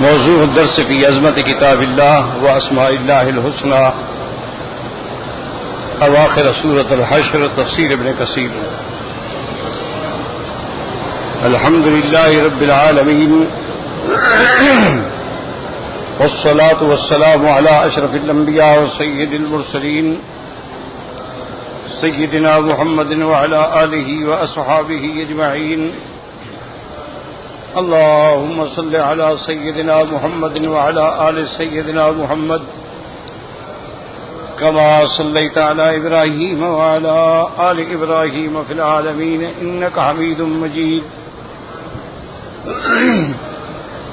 موضوع الدرس في عظمت كتاب الله وأسماء الله الحسنى أواخر سورة الحشر تفسير ابن كثير. الحمد لله رب العالمين والصلاة والسلام على أشرف الأنبياء وسيد المرسلين سيدنا محمد وعلى آله وأصحابه أجمعين. اللهم صل على سيدنا محمد وعلى آل سيدنا محمد كما صليت على إبراهيم وعلى آل إبراهيم في العالمين إنك حميد مجيد.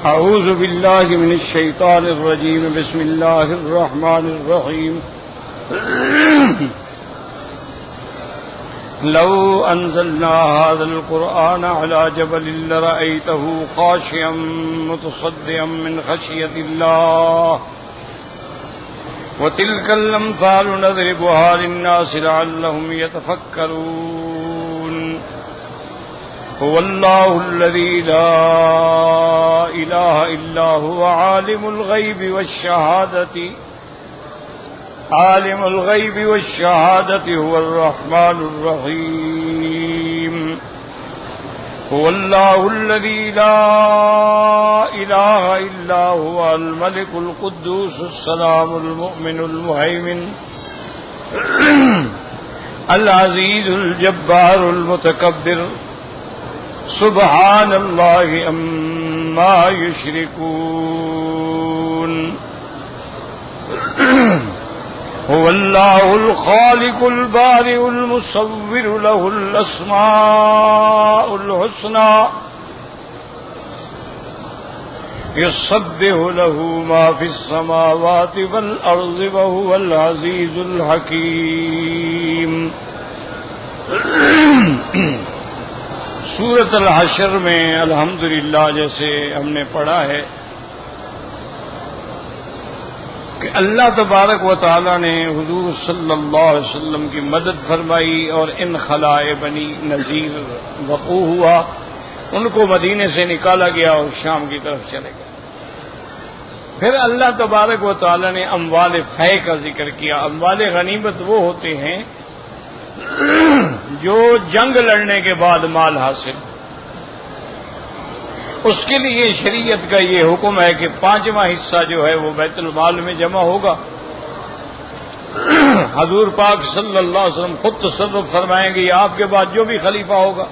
أعوذ بالله من الشيطان الرجيم. بسم الله الرحمن الرحيم. لو أنزلنا هذا القرآن على جبل لرأيته خاشعا متصدعا من خشية الله وتلك الأمثال نضربها للناس لعلهم يتفكرون. هو الله الذي لا إله إلا هو عالم الغيب والشهادة هو الرحمن الرحيم. هو الله الذي لا إله إلا هو الملك القدوس السلام المؤمن المهيمن العزيز الجبار المتكبر سبحان الله عما يشركون. هو الله الخالق البارئ المصور له الأسماء الحسنى يسبح له ما في السماوات والأرض وهو العزيز الحكيم. سورۃ الحشر میں الحمدللہ جیسے ہم نے پڑھا ہے کہ اللہ تبارک و تعالی نے حضور صلی اللہ علیہ وسلم کی مدد فرمائی اور ان خلائے بنی نذیر وقوع ہوا، ان کو مدینے سے نکالا گیا اور شام کی طرف چلے گئے. پھر اللہ تبارک و تعالی نے اموال فے کا ذکر کیا. اموال غنیمت وہ ہوتے ہیں جو جنگ لڑنے کے بعد مال حاصل، اس کے لیے شریعت کا یہ حکم ہے کہ 5واں حصہ جو ہے وہ بیت المال میں جمع ہوگا. حضور پاک صلی اللہ علیہ وسلم خود تصرف فرمائیں گے آپ کے بعد جو بھی خلیفہ ہوگا،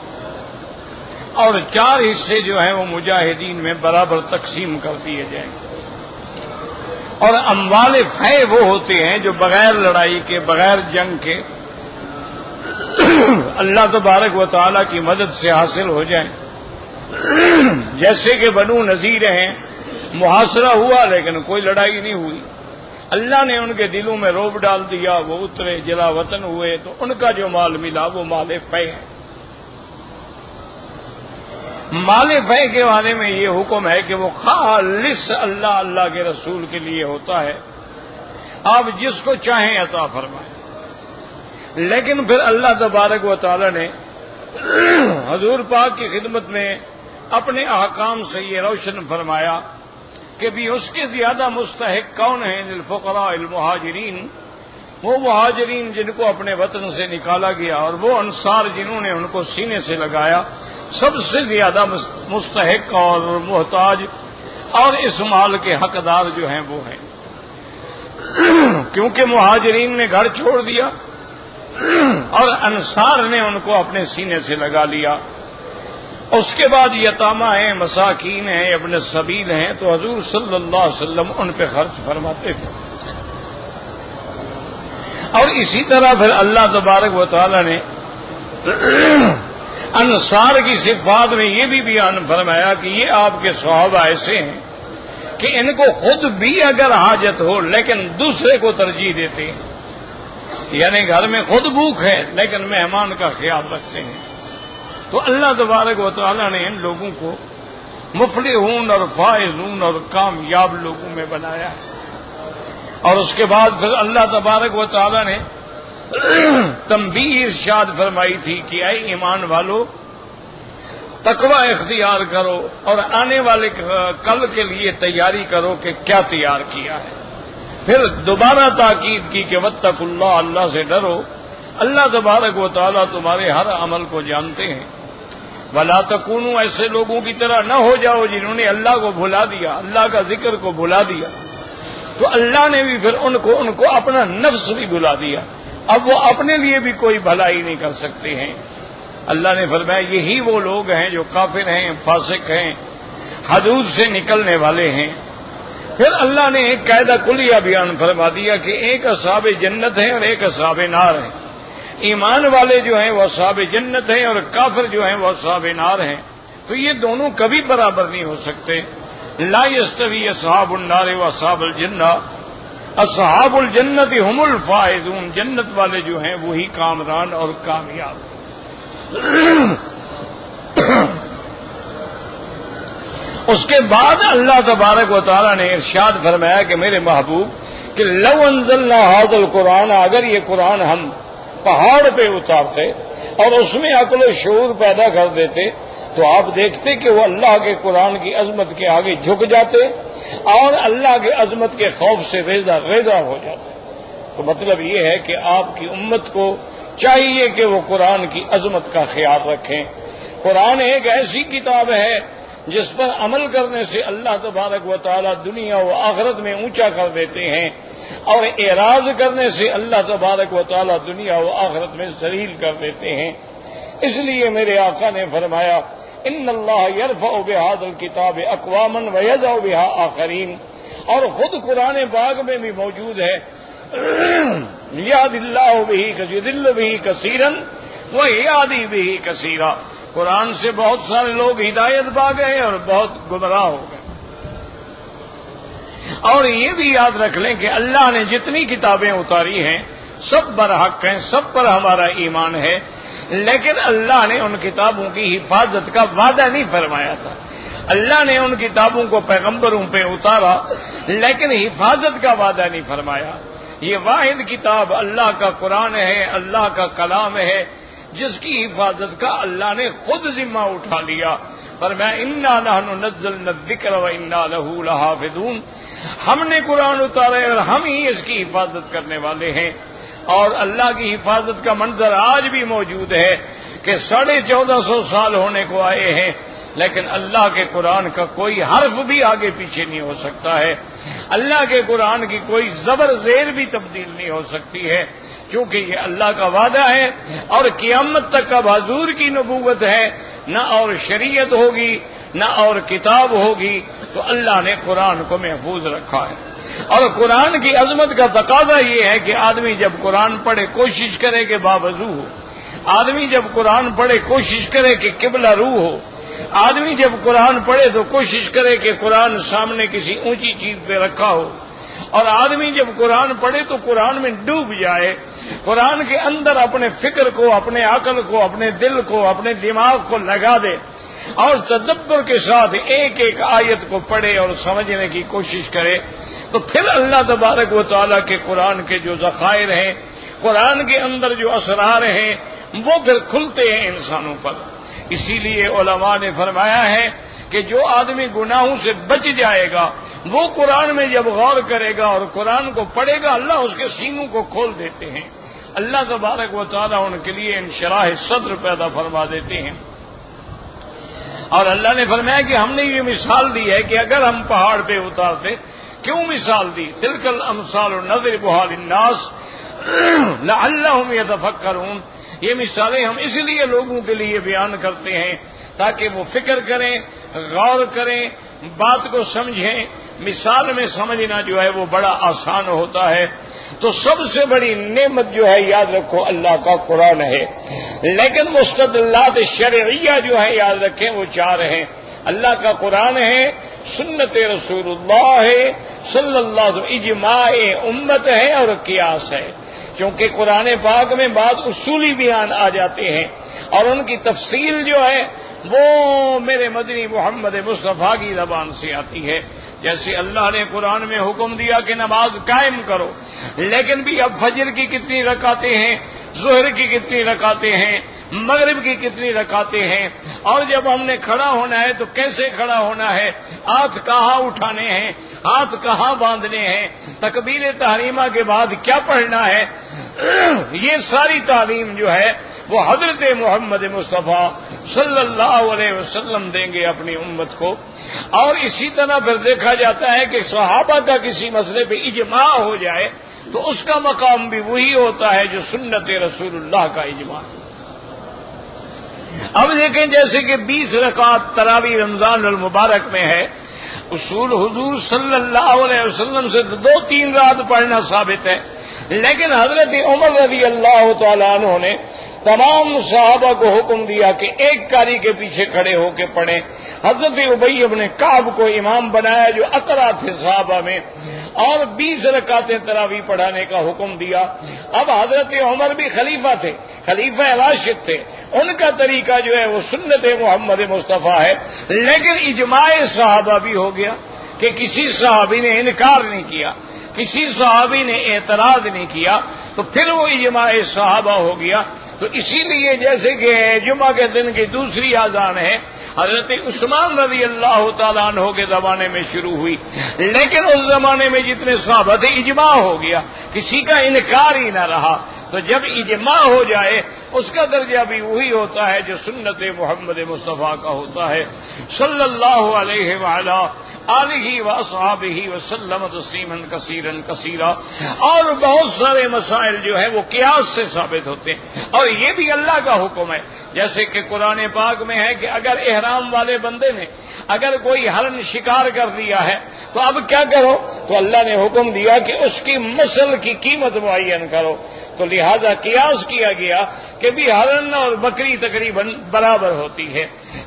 اور 4 حصے جو ہیں وہ مجاہدین میں برابر تقسیم کر دیے جائیں گے. اور اموال فے وہ ہوتے ہیں جو بغیر لڑائی کے، بغیر جنگ کے اللہ تبارک و تعالی کی مدد سے حاصل ہو جائیں. جیسے کہ بنو نذیر ہیں، محاصرہ ہوا لیکن کوئی لڑائی نہیں ہوئی، اللہ نے ان کے دلوں میں رعب ڈال دیا، وہ اترے جلا وطن ہوئے، تو ان کا جو مال ملا وہ مال فے ہے. مال فے کے بارے میں یہ حکم ہے کہ وہ خالص اللہ کے رسول کے لیے ہوتا ہے، آپ جس کو چاہیں عطا فرمائیں. لیکن پھر اللہ تبارک و تعالی نے حضور پاک کی خدمت میں اپنے احکام سے یہ روشن فرمایا کہ بھی اس کے زیادہ مستحق کون ہیں؟ للفقراء المہاجرین، وہ مہاجرین جن کو اپنے وطن سے نکالا گیا، اور وہ انصار جنہوں نے ان کو سینے سے لگایا، سب سے زیادہ مستحق اور محتاج اور اس مال کے حقدار جو ہیں وہ ہیں. کیونکہ مہاجرین نے گھر چھوڑ دیا اور انصار نے ان کو اپنے سینے سے لگا لیا. اس کے بعد یتامہ ہیں، مساکین ہیں، ابن السبیل ہیں، تو حضور صلی اللہ علیہ وسلم ان پہ خرچ فرماتے تھے. اور اسی طرح پھر اللہ تبارک و تعالی نے انصار کی صفات میں یہ بھی بیان فرمایا کہ یہ آپ کے صحابہ ایسے ہیں کہ ان کو خود بھی اگر حاجت ہو لیکن دوسرے کو ترجیح دیتے ہیں. یعنی گھر میں خود بھوک ہے لیکن مہمان کا خیال رکھتے ہیں. تو اللہ تبارک و تعالی نے ان لوگوں کو مفلحون اور فائزون اور کامیاب لوگوں میں بنایا ہے. اور اس کے بعد پھر اللہ تبارک و تعالی نے تنبیہ ارشاد فرمائی تھی کہ اے ایمان والو، تقوی اختیار کرو اور آنے والے کل کے لیے تیاری کرو کہ کیا تیار کیا ہے۔ پھر دوبارہ تاکید کی کہ واتقوا اللہ، اللہ سے ڈرو، اللہ تبارک و تعالیٰ تمہارے ہر عمل کو جانتے ہیں۔ ولا تکونوا، ایسے لوگوں کی طرح نہ ہو جاؤ جنہوں نے اللہ کو بھلا دیا، اللہ کا ذکر کو بھلا دیا، تو اللہ نے بھی پھر ان کو اپنا نفس بھی بھلا دیا، اب وہ اپنے لیے بھی کوئی بھلائی نہیں کر سکتے ہیں۔ اللہ نے فرمایا یہی وہ لوگ ہیں جو کافر ہیں، فاسق ہیں، حدود سے نکلنے والے ہیں۔ پھر اللہ نے ایک قاعدہ کلیہ بیان فرما دیا کہ ایک اصحاب جنت ہیں اور ایک اصحاب نار ہیں۔ ایمان والے جو ہیں وہ اصحاب جنت ہیں اور کافر جو ہیں وہ اصحاب نار ہیں، تو یہ دونوں کبھی برابر نہیں ہو سکتے۔ لا یستوی اصحاب النار و اصحاب الجنہ، اصحاب الجنت هم الفائزون، جنت والے جو ہیں وہی کامران اور کامیاب۔ اس کے بعد اللہ تبارک و تعالیٰ نے ارشاد فرمایا کہ میرے محبوب کہ لو انزلنا ھذا القرآن، اگر یہ قرآن ہم پہاڑ پہ اتارتے اور اس میں عقل و شعور پیدا کر دیتے تو آپ دیکھتے کہ وہ اللہ کے قرآن کی عظمت کے آگے جھک جاتے اور اللہ کے عظمت کے خوف سے ریزہ ہو جاتے۔ تو مطلب یہ ہے کہ آپ کی امت کو چاہیے کہ وہ قرآن کی عظمت کا خیال رکھیں۔ قرآن ایک ایسی کتاب ہے جس پر عمل کرنے سے اللہ تبارک و تعالی دنیا و آخرت میں اونچا کر دیتے ہیں، اور اعراض کرنے سے اللہ تبارک و تعالی دنیا و آخرت میں ذلیل کر دیتے ہیں۔ اس لیے میرے آقا نے فرمایا ان اللہ یرفع بہذا الکتاب اقواما ویضع بها آخرین، اور خود قرآن پاک میں بھی موجود ہے یہد اللہ یضل به کثیرا ویہدی به کثیرا، قرآن سے بہت سارے لوگ ہدایت پا گئے اور بہت گمراہ ہو گئے۔ اور یہ بھی یاد رکھ لیں کہ اللہ نے جتنی کتابیں اتاری ہیں سب برحق ہیں، سب پر ہمارا ایمان ہے، لیکن اللہ نے ان کتابوں کی حفاظت کا وعدہ نہیں فرمایا تھا۔ اللہ نے ان کتابوں کو پیغمبروں پہ اتارا لیکن حفاظت کا وعدہ نہیں فرمایا۔ یہ واحد کتاب اللہ کا قرآن ہے، اللہ کا کلام ہے، جس کی حفاظت کا اللہ نے خود ذمہ اٹھا لیا۔ فرمایا انا نحن نزلنا الذکر وانا لہ لحافظون، ہم نے قرآن اتارا ہے اور ہم ہی اس کی حفاظت کرنے والے ہیں۔ اور اللہ کی حفاظت کا منظر آج بھی موجود ہے کہ 1450 سال ہونے کو آئے ہیں لیکن اللہ کے قرآن کا کوئی حرف بھی آگے پیچھے نہیں ہو سکتا ہے، اللہ کے قرآن کی کوئی زبر زیر بھی تبدیل نہیں ہو سکتی ہے، کیونکہ یہ اللہ کا وعدہ ہے اور قیامت تک اب حضور کی نبوت ہے، نہ اور شریعت ہوگی نہ اور کتاب ہوگی، تو اللہ نے قرآن کو محفوظ رکھا ہے۔ اور قرآن کی عظمت کا تقاضا یہ ہے کہ آدمی جب قرآن پڑھے کوشش کرے کہ باوضو ہو، آدمی جب قرآن پڑھے کوشش کرے کہ قبلہ رو ہو، آدمی جب قرآن پڑھے تو کوشش کرے کہ قرآن سامنے کسی اونچی چیز پہ رکھا ہو، اور آدمی جب قرآن پڑھے تو قرآن میں ڈوب جائے، قرآن کے اندر اپنے فکر کو، اپنے عقل کو، اپنے دل کو، اپنے دماغ کو لگا دے اور تدبر کے ساتھ ایک ایک آیت کو پڑھے اور سمجھنے کی کوشش کرے، تو پھر اللہ تبارک و تعالیٰ کے قرآن کے جو ذخائر ہیں، قرآن کے اندر جو اسرار ہیں، وہ پھر کھلتے ہیں انسانوں پر۔ اسی لیے علماء نے فرمایا ہے کہ جو آدمی گناہوں سے بچ جائے گا وہ قرآن میں جب غور کرے گا اور قرآن کو پڑھے گا اللہ اس کے سینوں کو کھول دیتے ہیں، اللہ تبارک و تعالیٰ ان کے لیے انشراح صدر پیدا فرما دیتے ہیں۔ اور اللہ نے فرمایا کہ ہم نے یہ مثال دی ہے کہ اگر ہم پہاڑ پہ اتارتے، کیوں مثال دی؟ تلک الامثال نضربها للناس لعلهم يتفکرون، یہ مثالیں ہم اس لیے لوگوں کے لیے بیان کرتے ہیں تاکہ وہ فکر کریں، غور کریں، بات کو سمجھیں۔ مثال میں سمجھنا جو ہے وہ بڑا آسان ہوتا ہے۔ تو سب سے بڑی نعمت جو ہے یاد رکھو اللہ کا قرآن ہے، لیکن مستدلات شرعیہ جو ہے یاد رکھیں وہ 4 ہیں۔ اللہ کا قرآن ہے، سنت رسول اللہ ہے صلی اللہ علیہ وسلم، اجماع امت ہے اور قیاس ہے، کیونکہ قرآن پاک میں بعض اصولی بیان آ جاتے ہیں اور ان کی تفصیل جو ہے وہ میرے مدنی محمد مصطفیٰ کی زبان سے آتی ہے۔ جیسے اللہ نے قرآن میں حکم دیا کہ نماز قائم کرو، لیکن بھی اب فجر کی کتنی رکعتیں ہیں، ظہر کی کتنی رکعتیں ہیں، مغرب کی کتنی رکعتیں ہیں، اور جب ہم نے کھڑا ہونا ہے تو کیسے کھڑا ہونا ہے، ہاتھ کہاں اٹھانے ہیں، ہاتھ کہاں باندھنے ہیں، تکبیر تحریمہ کے بعد کیا پڑھنا ہے، یہ ساری تعلیم جو ہے وہ حضرت محمد مصطفیٰ صلی اللہ علیہ وسلم دیں گے اپنی امت کو۔ اور اسی طرح پھر دیکھا جاتا ہے کہ صحابہ کا کسی مسئلے پہ اجماع ہو جائے تو اس کا مقام بھی وہی ہوتا ہے جو سنت رسول اللہ کا اجماع۔ اب دیکھیں جیسے کہ 20 رکعت تراویح رمضان المبارک میں ہے، اصول حضور صلی اللہ علیہ وسلم سے 2-3 رات پڑھنا ثابت ہے، لیکن حضرت عمر رضی اللہ تعالیٰ عنہ نے تمام صحابہ کو حکم دیا کہ ایک قاری کے پیچھے کھڑے ہو کے پڑھیں۔ حضرت ابی بن کعب کو امام بنایا جو اقرا تھے صحابہ میں، اور 20 رکعتیں تراویح پڑھانے کا حکم دیا۔ اب حضرت عمر بھی خلیفہ تھے، خلیفہ راشد تھے، ان کا طریقہ جو ہے وہ سنت محمد مصطفیٰ ہے، لیکن اجماع صحابہ بھی ہو گیا کہ کسی صحابی نے انکار نہیں کیا، کسی صحابی نے اعتراض نہیں کیا، تو پھر وہ اجماع صحابہ ہو گیا۔ تو اسی لیے جیسے کہ جمعہ کے دن کی دوسری اذان ہے حضرت عثمان رضی اللہ تعالیٰ عنہ کے زمانے میں شروع ہوئی، لیکن اس زمانے میں جتنے صحابہ تھے اجماع ہو گیا، کسی کا انکار ہی نہ رہا۔ تو جب اجماع ہو جائے اس کا درجہ بھی وہی ہوتا ہے جو سنت محمد مصطفیٰ کا ہوتا ہے صلی اللہ علیہ وآلہ آلہ واصحابہ وسلم تسلیما کثیرا کثیرا۔ اور بہت سارے مسائل جو ہیں وہ قیاس سے ثابت ہوتے ہیں، اور یہ بھی اللہ کا حکم ہے، جیسے کہ قرآن پاک میں ہے کہ اگر احرام والے بندے نے اگر کوئی ہرن شکار کر دیا ہے تو اب کیا کرو، تو اللہ نے حکم دیا کہ اس کی مثل کی قیمت معین کرو، تو لہذا قیاس کیا گیا کہ بھی ہرن اور بکری تقریباً برابر ہوتی ہے۔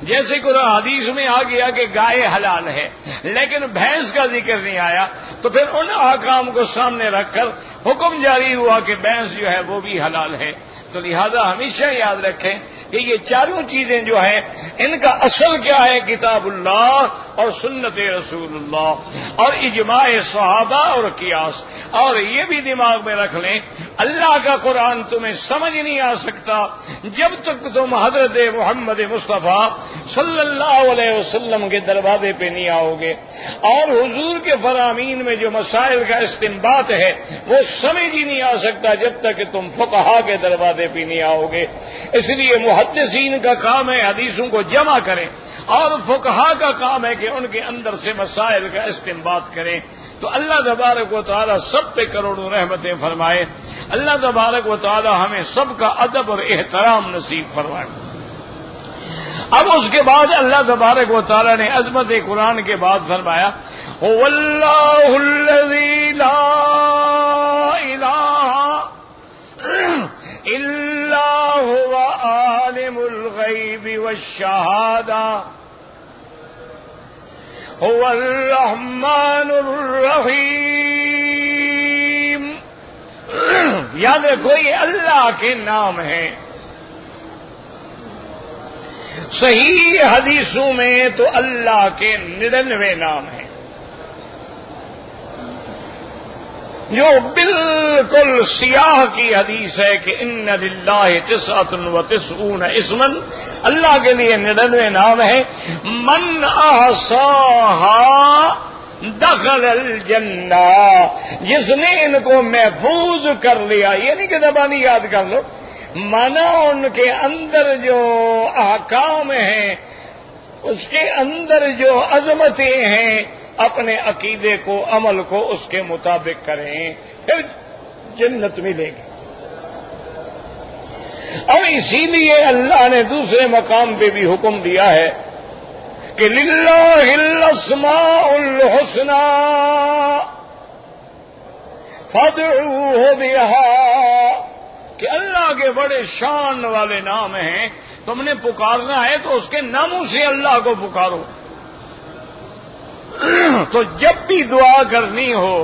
جیسے قرآن حدیث میں آ گیا کہ گائے حلال ہے لیکن بھینس کا ذکر نہیں آیا، تو پھر ان احکام کو سامنے رکھ کر حکم جاری ہوا کہ بھینس جو ہے وہ بھی حلال ہے۔ تو لہذا ہمیشہ یاد رکھیں کہ یہ چاروں چیزیں جو ہیں ان کا اصل کیا ہے، کتاب اللہ اور سنت رسول اللہ اور اجماع صحابہ اور قیاس۔ اور یہ بھی دماغ میں رکھ لیں اللہ کا قرآن تمہیں سمجھ نہیں آ سکتا جب تک تم حضرت محمد مصطفیٰ صلی اللہ علیہ وسلم کے دروازے پہ نہیں آؤ گے، اور حضور کے فرامین میں جو مسائل کا استنباط ہے وہ سمجھ ہی نہیں آ سکتا جب تک کہ تم فقہا کے دروازے پہ نہیں آؤ گے۔ اس لیے محدثین کا کام ہے حدیثوں کو جمع کریں، اور فقہا کا کام ہے کہ ان کے اندر سے مسائل کا استنباط کریں۔ تو اللہ تبارک و تعالی سب پہ کروڑوں رحمتیں فرمائے، اللہ تبارک و تعالی ہمیں سب کا ادب اور احترام نصیب فرمائے۔ اب اس کے بعد اللہ تبارک و تعالی نے عظمت قرآن کے بعد فرمایا هو اللہ الذی لا الہ الا هو عالم الغیب والشہادہ هو الرحمن الرحیم۔ یاد رکھو یہ اللہ کے نام ہیں، صحیح حدیثوں میں تو اللہ کے 99 نام ہیں جو بالکل سیاہ کی حدیث ہے کہ ان للہ 99 اسما، اللہ کے لیے 99 نام ہے، من احصاها دخل الجنہ، جس نے ان کو محفوظ کر لیا، یہ نہیں کہ زبانی یاد کر لو، مانا ان کے اندر جو احکام ہیں اس کے اندر جو عظمتیں ہیں اپنے عقیدے کو عمل کو اس کے مطابق کریں پھر جنت ملے گی۔ اور اسی لیے اللہ نے دوسرے مقام پہ بھی حکم دیا ہے کہ للہ الاسماء الحسنى فادعوہ بہا، کہ اللہ کے بڑے شان والے نام ہیں، تم نے پکارنا ہے تو اس کے ناموں سے اللہ کو پکارو۔ تو جب بھی دعا کرنی ہو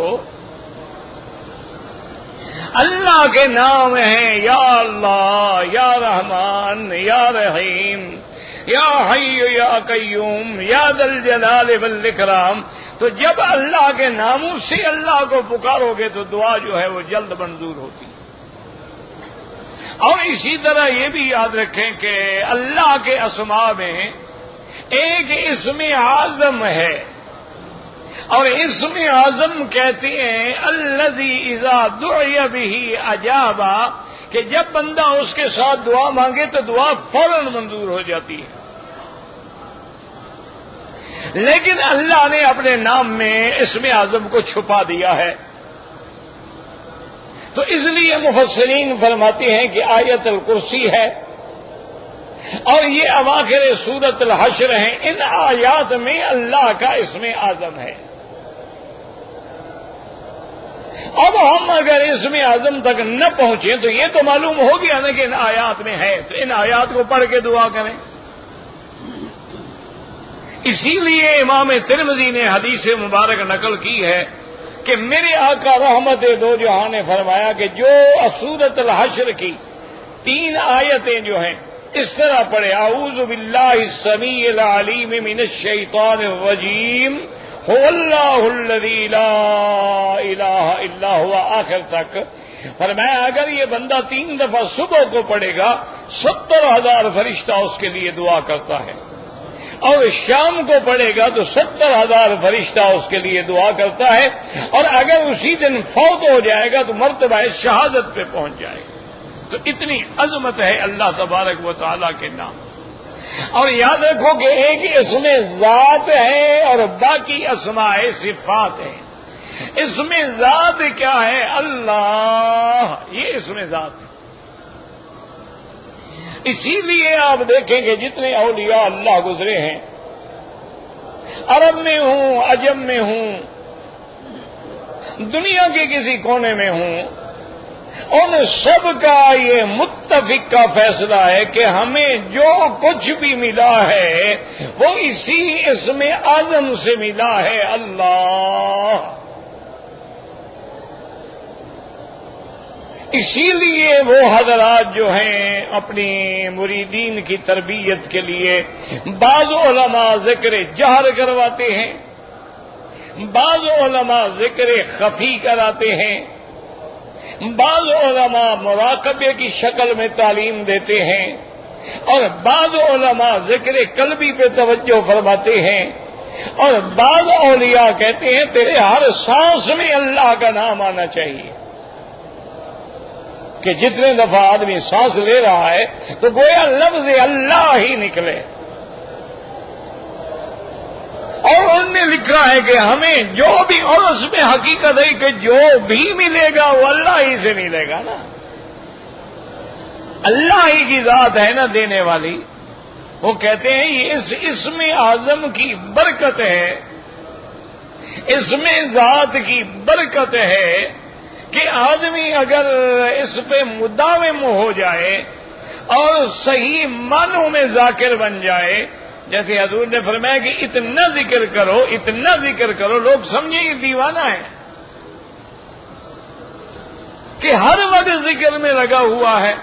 اللہ کے نام ہیں، یا اللہ، یا رحمان، یا رحیم، یا حی یا قیوم، یا ذا الجلال والاکرام، تو جب اللہ کے ناموں سے اللہ کو پکارو گے تو دعا جو ہے وہ جلد منظور ہوتی ہے۔ اور اسی طرح یہ بھی یاد رکھیں کہ اللہ کے اسماء میں ایک اسم اعظم ہے، اور اسم اعظم کہتے ہیں الذی اذا دعی بہ اجابا، کہ جب بندہ اس کے ساتھ دعا مانگے تو دعا فوراً منظور ہو جاتی ہے۔ لیکن اللہ نے اپنے نام میں اسم اعظم کو چھپا دیا ہے، تو اس لیے مفسرین فرماتے ہیں کہ آیت الکرسی ہے اور یہ اواخر سورۃ الحشر ہیں، ان آیات میں اللہ کا اسم اعظم ہے۔ اب ہم اگر اسم اعظم تک نہ پہنچیں تو یہ تو معلوم ہو گیا نا کہ ان آیات میں ہے، تو ان آیات کو پڑھ کے دعا کریں۔ اسی لیے امام ترمذی نے حدیث مبارک نقل کی ہے کہ میرے آقا رحمت دو جہاں نے فرمایا کہ جو سورۃ الحشر کی 3 آیتیں جو ہیں اس طرح پڑھے، اعوذ باللہ السمیع العلیم من الشیطان الرجیم هو اللہ الذی لا الہ الا هو آخر تک، فرمایا اگر یہ بندہ 3 دفعہ صبح کو پڑھے گا 70,000 فرشتہ اس کے لیے دعا کرتا ہے، اور شام کو پڑھے گا تو 70,000 فرشتہ اس کے لیے دعا کرتا ہے، اور اگر اسی دن فوت ہو جائے گا تو مرتبہ شہادت پہ پہنچ جائے گا۔ تو اتنی عظمت ہے اللہ تبارک و تعالیٰ کے نام۔ اور یاد رکھو کہ ایک اسم ذات ہے اور باقی اسماء صفات ہیں۔ اسم ذات کیا ہے؟ اللہ، یہ اسم ذات ہے۔ اسی لیے آپ دیکھیں کہ جتنے اولیاء اللہ گزرے ہیں، عرب میں ہوں، عجم میں ہوں، دنیا کے کسی کونے میں ہوں، ان سب کا یہ متفق کا فیصلہ ہے کہ ہمیں جو کچھ بھی ملا ہے وہ اسی اسم اعظم سے ملا ہے، اللہ۔ اسی لیے وہ حضرات جو ہیں اپنی مریدین کی تربیت کے لیے بعض علماء ذکر جہر کرواتے ہیں، بعض علماء ذکر خفی کراتے ہیں، بعض علماء مراقبے کی شکل میں تعلیم دیتے ہیں، اور بعض علماء ذکر قلبی پہ توجہ فرماتے ہیں، اور بعض اولیاء کہتے ہیں تیرے ہر سانس میں اللہ کا نام آنا چاہیے، کہ جتنے دفعہ آدمی سانس لے رہا ہے تو گویا لفظ اللہ ہی نکلے۔ اور انہوں نے لکھا ہے کہ ہمیں جو بھی، اور اس میں حقیقت ہے کہ جو بھی ملے گا وہ اللہ ہی سے ملے گا نا، اللہ ہی کی ذات ہے نا دینے والی۔ وہ کہتے ہیں یہ اس اسم اعظم کی برکت ہے، اسم ذات کی برکت ہے کہ آدمی اگر اس پہ مداوم ہو جائے اور صحیح معنوں میں ذاکر بن جائے، جیسے حضور نے فرمایا کہ اتنا ذکر کرو، اتنا ذکر کرو، لوگ سمجھیں یہ دیوانہ ہے کہ ہر وقت ذکر میں لگا ہوا ہے۔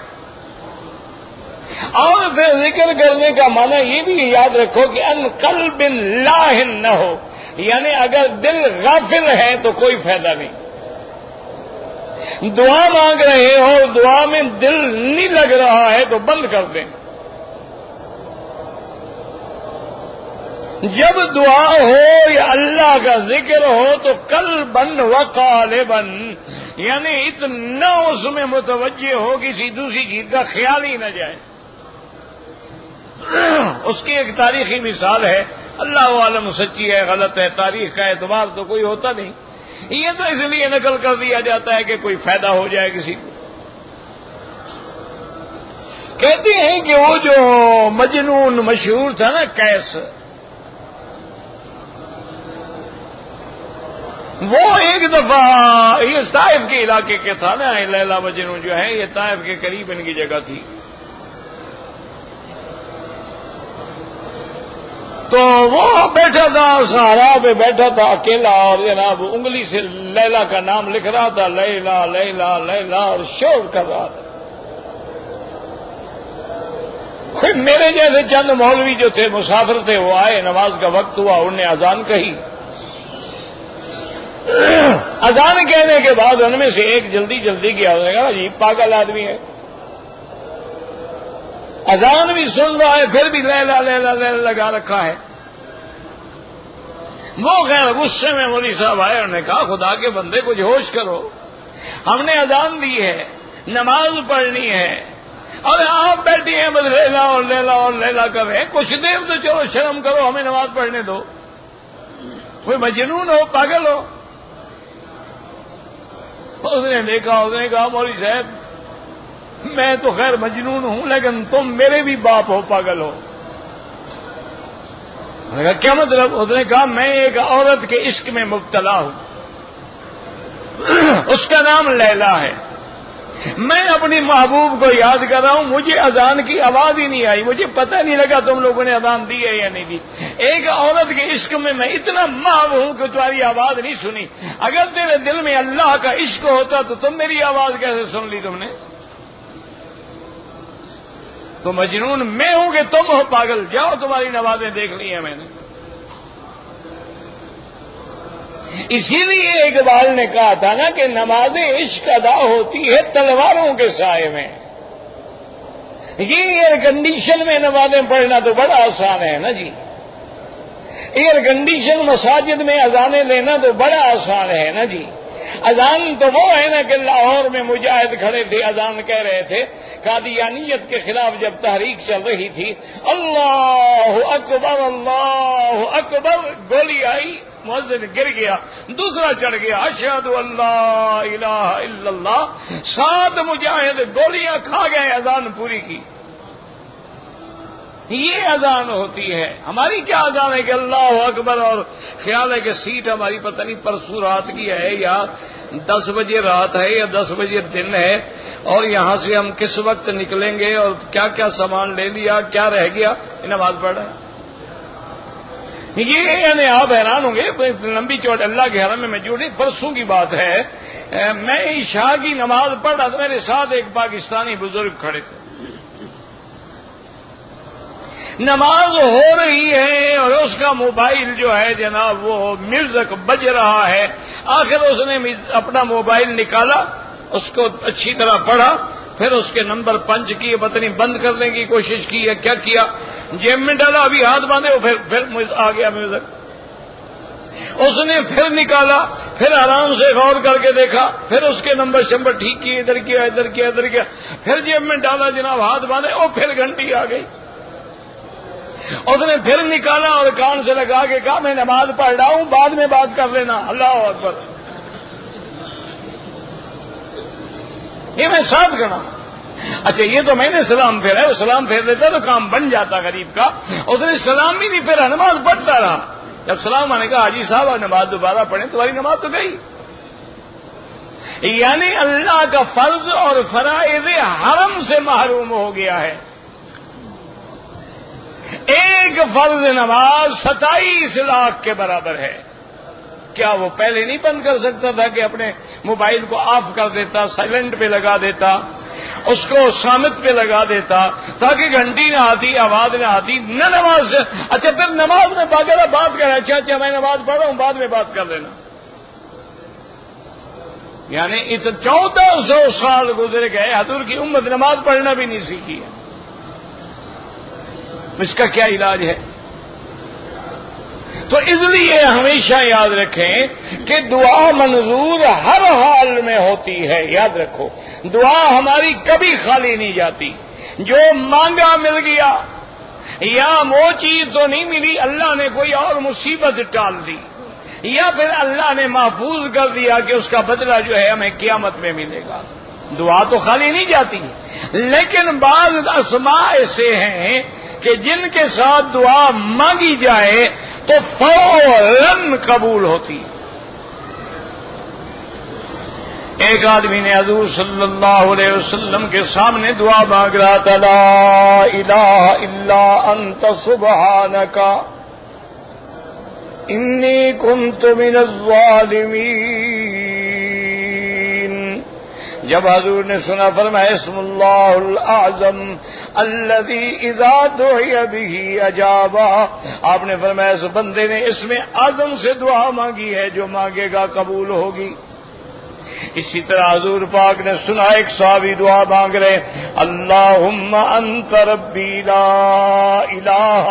اور پھر ذکر کرنے کا معنی یہ بھی یاد رکھو کہ ان قلب لاہن نہ ہو، یعنی اگر دل غافل ہے تو کوئی فائدہ نہیں۔ دعا مانگ رہے ہو، دعا میں دل نہیں لگ رہا ہے تو بند کر دیں۔ جب دعا ہو یا اللہ کا ذکر ہو تو قلباً وقالباً، یعنی اتنا اس میں متوجہ ہو کسی دوسری چیز کا خیال ہی نہ جائے۔ اس کی ایک تاریخی مثال ہے، اللہ عالم سچی ہے غلط ہے، تاریخ کا اعتبار تو کوئی ہوتا نہیں، یہ تو اس لیے نقل کر دیا جاتا ہے کہ کوئی فائدہ ہو جائے کسی کو۔ کہتے ہیں کہ وہ جو مجنون مشہور تھا نا قیس، وہ ایک دفعہ یہ طائف کے علاقے کے تھا نا، لیلا مجنون جو ہے یہ طائف کے قریب ان کی جگہ تھی، تو وہ بیٹھا تھا صحرا پہ، بیٹھا تھا اکیلا، اور جناب انگلی سے لیلا کا نام لکھ رہا تھا، لیلا لیلا لیلا، اور شور کر رہا تھا۔ پھر میرے جیسے چند مولوی جو تھے مسافر تھے وہ آئے، نماز کا وقت ہوا، انہوں نے اذان کہی۔ اذان کہنے کے بعد ان میں سے ایک جلدی جلدی کیا، انہوں نے کہا جی پاگل آدمی ہے، اذان بھی سن رہا ہے پھر بھی لیلا لیلا لیلا لگا رکھا ہے. وہ خیر غصے میں مولوی صاحب آئے، انہوں نے کہا خدا کے بندے کچھ ہوش کرو، ہم نے اذان دی ہے، نماز پڑھنی ہے، اور آپ بیٹھی ہیں بس لیلا اور لیلا اور لیلا کر رہے ہیں، کچھ دیر تو چلو شرم کرو، ہمیں نماز پڑھنے دو. کوئی مجنون ہو، پاگل ہو؟ اس نے دیکھا، اس نے کہا مولوی صاحب میں تو خیر مجنون ہوں لیکن تم میرے بھی باپ ہو، پاگل ہو. میں نے کہا کیا مطلب؟ اس نے کہا میں ایک عورت کے عشق میں مبتلا ہوں، اس کا نام لیلا ہے، میں اپنی محبوب کو یاد کر رہا ہوں، مجھے اذان کی آواز ہی نہیں آئی، مجھے پتہ نہیں لگا تم لوگوں نے اذان دی ہے یا نہیں دی. ایک عورت کے عشق میں اتنا محو ہوں کہ تمہاری آواز نہیں سنی. اگر تیرے دل میں اللہ کا عشق ہوتا تو تم میری آواز کیسے سن لی تم نے؟ تو مجنون میں ہوں کہ تم ہو پاگل؟ جاؤ تمہاری نمازیں دیکھ لی ہیں میں نے. اسی لیے اقبال نے کہا تھا نا کہ نماز عشق ادا ہوتی ہے تلواروں کے سائے میں. یہ ایئر کنڈیشن میں نمازیں پڑھنا تو بڑا آسان ہے نا جی. ایئر کنڈیشن مساجد میں اذانیں دینا تو بڑا آسان ہے نا جی. اذان تو وہ ہے نا کہ لاہور میں مجاہد کھڑے تھے، اذان کہہ رہے تھے، قادیانیت کے خلاف جب تحریک چل رہی تھی، اللہ اکبر، گولی آئی، مؤذن گر گیا، دوسرا چڑھ گیا، اشہد اللہ الہ الا اللہ، 7 مجاہد گولیاں کھا گئے، اذان پوری کی. یہ اذان ہوتی ہے. ہماری کیا اذان ہے کہ اللہ اکبر، اور خیال ہے کہ سیٹ ہماری پتہ نہیں پرسوں رات کی ہے یا 10 بجے رات ہے یا 10 بجے دن ہے، اور یہاں سے ہم کس وقت نکلیں گے اور کیا کیا سامان لے لیا، کیا رہ گیا، نماز پڑھ رہے ہیں. یہ یعنی آپ حیران ہوں گے، لمبی چوٹ اللہ کے حرم میں جڑی. پرسوں کی بات ہے، میں عشاء کی نماز پڑھ رہا تھا، میرے ساتھ ایک پاکستانی بزرگ کھڑے تھے. نماز ہو رہی ہے اور اس کا موبائل جو ہے جناب وہ میوزک بج رہا ہے. آخر اس نے اپنا موبائل نکالا، اس کو اچھی طرح پڑھا، پھر اس کے نمبر پنچ کیے، پتہ نہیں بند کرنے کی کوشش کی ہے کیا کیا، جیب میں ڈالا، ابھی ہاتھ باندھے، پھر آ گیا میوزک. اس نے پھر نکالا، پھر آرام سے غور کر کے دیکھا، پھر اس کے نمبر شمبر ٹھیک کیے، ادھر کیا ادھر کیا ادھر کیا، پھر جیب میں ڈالا جناب، ہاتھ باندھے، اور پھر گھنٹی آ گئی. اس نے پھر نکالا اور کان سے لگا کے کہا میں نماز پڑھ رہا ہوں، بعد میں بات کر لینا. اللہ اکبر. یہ میں ساتھ کھڑا. اچھا یہ تو میں نے سلام پھیرا، وہ سلام پھیر دیتا تو کام بن جاتا غریب کا. اس نے سلام بھی نہیں پھیرا، نماز پڑھتا رہا. جب سلام آنے کا حاجی صاحب نماز دوبارہ پڑھیں، تمہاری نماز تو گئی. یعنی اللہ کا فرض اور فرائض حرم سے محروم ہو گیا ہے. ایک فرض نماز 27 لاکھ کے برابر ہے. کیا وہ پہلے نہیں بند کر سکتا تھا کہ اپنے موبائل کو آف کر دیتا، سائلنٹ پہ لگا دیتا، اس کو سامت پہ لگا دیتا تاکہ گھنٹی نہ آتی، آواز نہ آتی، نہ نماز سے. اچھا پھر نماز میں باقاعدہ بات کریں، اچھا میں نماز پڑھ رہا ہوں، بعد میں بات کر لینا. یعنی 1400 سال گزر گئے، حضور کی امت نماز پڑھنا بھی نہیں سیکھی ہے. اس کا کیا علاج ہے؟ تو اس لیے ہمیشہ یاد رکھیں کہ دعا منظور ہر حال میں ہوتی ہے. یاد رکھو دعا ہماری کبھی خالی نہیں جاتی. جو مانگا مل گیا، یا وہ چیز تو نہیں ملی، اللہ نے کوئی اور مصیبت ٹال دی، یا پھر اللہ نے محفوظ کر دیا کہ اس کا بدلہ جو ہے ہمیں قیامت میں ملے گا. دعا تو خالی نہیں جاتی. لیکن بعض اسماء ایسے ہیں کہ جن کے ساتھ دعا مانگی جائے تو فوراً قبول ہوتی. ایک آدمی نے حضور صلی اللہ علیہ وسلم کے سامنے دعا مانگ رہا تھا، لا الہ الا انت سبحانک انی کنت من الظالمین. جب حضور نے سنا فرمایا اسم اللہ الاعظم الذی اذا دعی بہ اجابا. آپ نے فرمایا اس بندے نے اس میں اعظم سے دعا مانگی ہے، جو مانگے گا قبول ہوگی. اسی طرح حضور پاک نے سنا ایک صحابی دعا مانگ رہے اللہم انت ربی لا الہ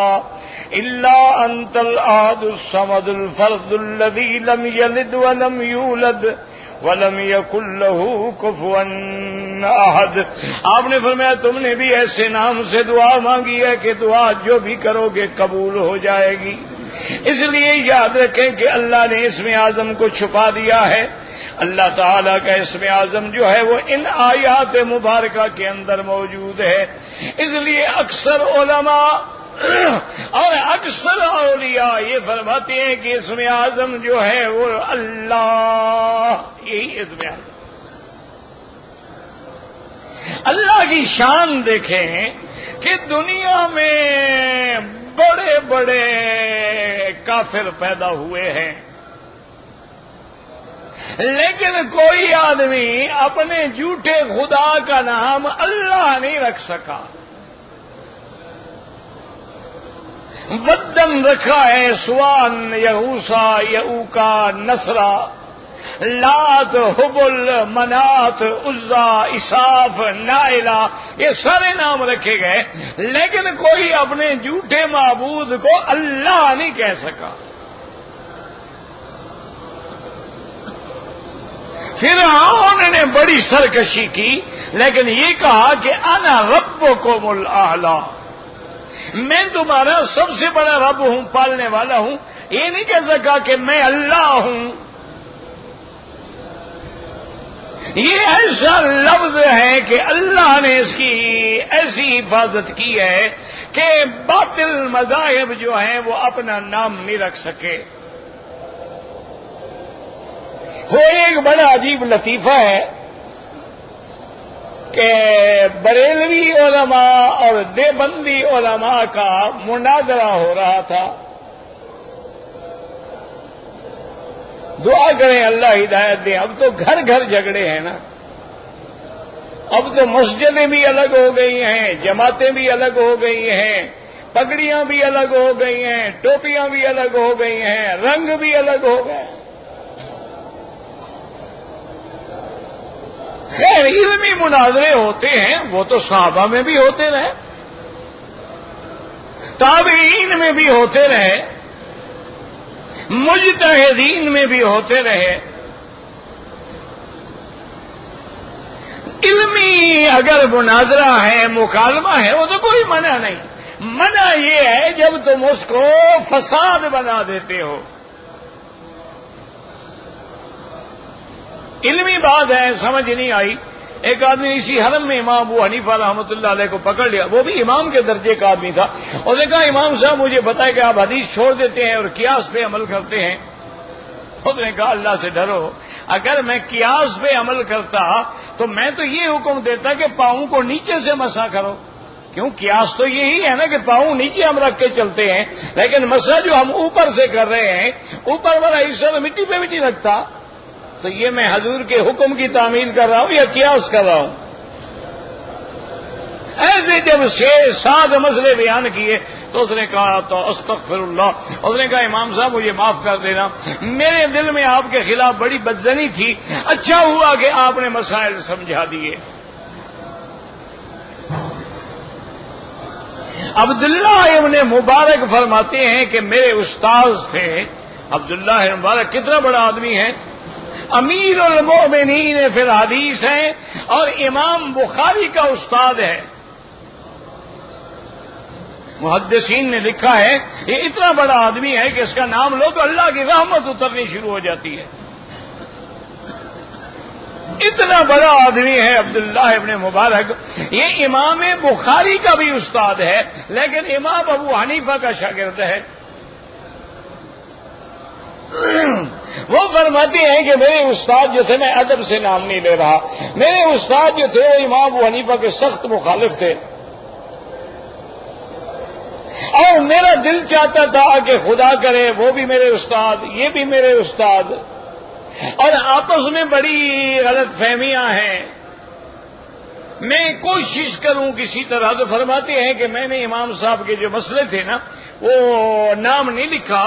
الا انت الاحد الصمد الفرد الذی لم یلد ولم یولد ولم یکن لہ کفوا احد. آپ نے فرمایا تم نے بھی ایسے نام سے دعا مانگی ہے کہ دعا جو بھی کرو گے قبول ہو جائے گی. اس لیے یاد رکھیں کہ اللہ نے اسم اعظم کو چھپا دیا ہے. اللہ تعالیٰ کا اسم اعظم جو ہے وہ ان آیات مبارکہ کے اندر موجود ہے. اس لیے اکثر علماء اور اکثر اولیاء یہ فرماتے ہیں کہ اسم اعظم جو ہے وہ اللہ، یہی اسم اعظم. اللہ کی شان دیکھیں کہ دنیا میں بڑے بڑے کافر پیدا ہوئے ہیں، لیکن کوئی آدمی اپنے جھوٹے خدا کا نام اللہ نہیں رکھ سکا. بدن رکھا ہے سوان، یہوسا، یعوکا، نصرا، لات، حبل، منات، عزا، اساف، نائلہ، یہ سارے نام رکھے گئے، لیکن کوئی اپنے جھوٹے معبود کو اللہ نہیں کہہ سکا. فرعون نے بڑی سرکشی کی، لیکن یہ کہا کہ انا ربکم الاعلی، میں تمہارا سب سے بڑا رب ہوں، پالنے والا ہوں. یہ نہیں کہہ سکا کہ میں اللہ ہوں. یہ ایسا لفظ ہے کہ اللہ نے اس کی ایسی حفاظت کی ہے کہ باطل مذاہب جو ہیں وہ اپنا نام نہیں رکھ سکے. وہ ایک بڑا عجیب لطیفہ ہے کہ بریلوی علماء اور دیوبندی علماء کا مناظرہ ہو رہا تھا. دعا کریں اللہ ہدایت دے. اب تو گھر گھر جھگڑے ہیں نا، اب تو مسجدیں بھی الگ ہو گئی ہیں، جماعتیں بھی الگ ہو گئی ہیں، پگڑیاں بھی الگ ہو گئی ہیں، ٹوپیاں بھی الگ ہو گئی ہیں، رنگ بھی الگ ہو گئے. خیر علمی مناظرے ہوتے ہیں، وہ تو صحابہ میں بھی ہوتے رہے، تابعین میں بھی ہوتے رہے، مجتہدین میں بھی ہوتے رہے. علمی اگر مناظرہ ہے، مکالمہ ہے، وہ تو کوئی منع نہیں. منع یہ ہے جب تم اس کو فساد بنا دیتے ہو. علمی بات ہے، سمجھ نہیں آئی. ایک آدمی اسی حرم میں امام ابو حنیفہ رحمۃ اللہ علیہ کو پکڑ لیا، وہ بھی امام کے درجے کا آدمی تھا. اور نے کہا امام صاحب مجھے بتائے کہ آپ حدیث چھوڑ دیتے ہیں اور قیاس پہ عمل کرتے ہیں. اس نے کہا اللہ سے ڈرو، اگر میں قیاس پہ عمل کرتا تو میں تو یہ حکم دیتا کہ پاؤں کو نیچے سے مسح کرو. کیوں؟ قیاس تو یہی ہے نا کہ پاؤں نیچے ہم رکھ کے چلتے ہیں، لیکن مسح جو ہم اوپر سے کر رہے ہیں، اوپر والا حصہ تو مٹی پہ بھی نہیں رکھتا. تو یہ میں حضور کے حکم کی تعمیل کر رہا ہوں یا قیاس کر رہا ہوں؟ ایسے جب 6-7 مسئلے بیان کیے تو اس نے کہا تو استغفر اللہ. اس نے کہا امام صاحب مجھے معاف کر دینا، میرے دل میں آپ کے خلاف بڑی بدظنی تھی، اچھا ہوا کہ آپ نے مسائل سمجھا دیے. عبداللہ ابن مبارک فرماتے ہیں کہ میرے استاد تھے. عبداللہ ابن مبارک کتنا بڑا آدمی ہے، امیر المؤمنین فی الحدیث ہیں اور امام بخاری کا استاد ہے. محدثین نے لکھا ہے یہ اتنا بڑا آدمی ہے کہ اس کا نام لو تو اللہ کی رحمت اترنی شروع ہو جاتی ہے. اتنا بڑا آدمی ہے عبداللہ ابن مبارک. یہ امام بخاری کا بھی استاد ہے، لیکن امام ابو حنیفہ کا شاگرد ہے. وہ فرماتے ہیں کہ میرے استاد جو تھے، میں ادب سے نام نہیں لے رہا، میرے استاد جو تھے وہ امام ابو حنیفہ کے سخت مخالف تھے. اور میرا دل چاہتا تھا کہ خدا کرے وہ بھی میرے استاد، یہ بھی میرے استاد، اور آپس میں بڑی غلط فہمیاں ہیں. میں کوشش کروں کسی طرح. تو فرماتے ہیں کہ میں نے امام صاحب کے جو مسئلے تھے نا وہ نام نہیں لکھا،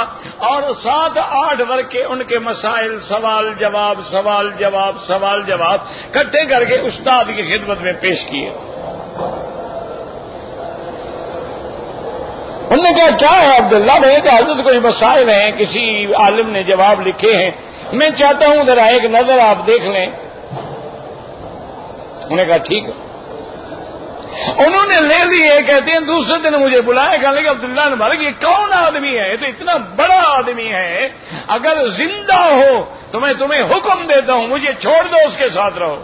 اور 7-8 ورقے ان کے مسائل، سوال جواب سوال جواب سوال جواب اکٹھے کر کے استاد کی خدمت میں پیش کیے۔ انہوں نے کہا کیا ہے عبداللہ؟ میں نے کہا حضرت کوئی مسائل ہیں، کسی عالم نے جواب لکھے ہیں، میں چاہتا ہوں ذرا ایک نظر آپ دیکھ لیں۔ انہوں نے کہا ٹھیک ہے۔ انہوں نے لے لیے، کہتے ہیں دوسرے دن مجھے بلایا، کہنے لگے عبداللہ مبارک یہ کون آدمی ہے؟ یہ تو اتنا بڑا آدمی ہے، اگر زندہ ہو تو میں تمہیں حکم دیتا ہوں مجھے چھوڑ دو، اس کے ساتھ رہو۔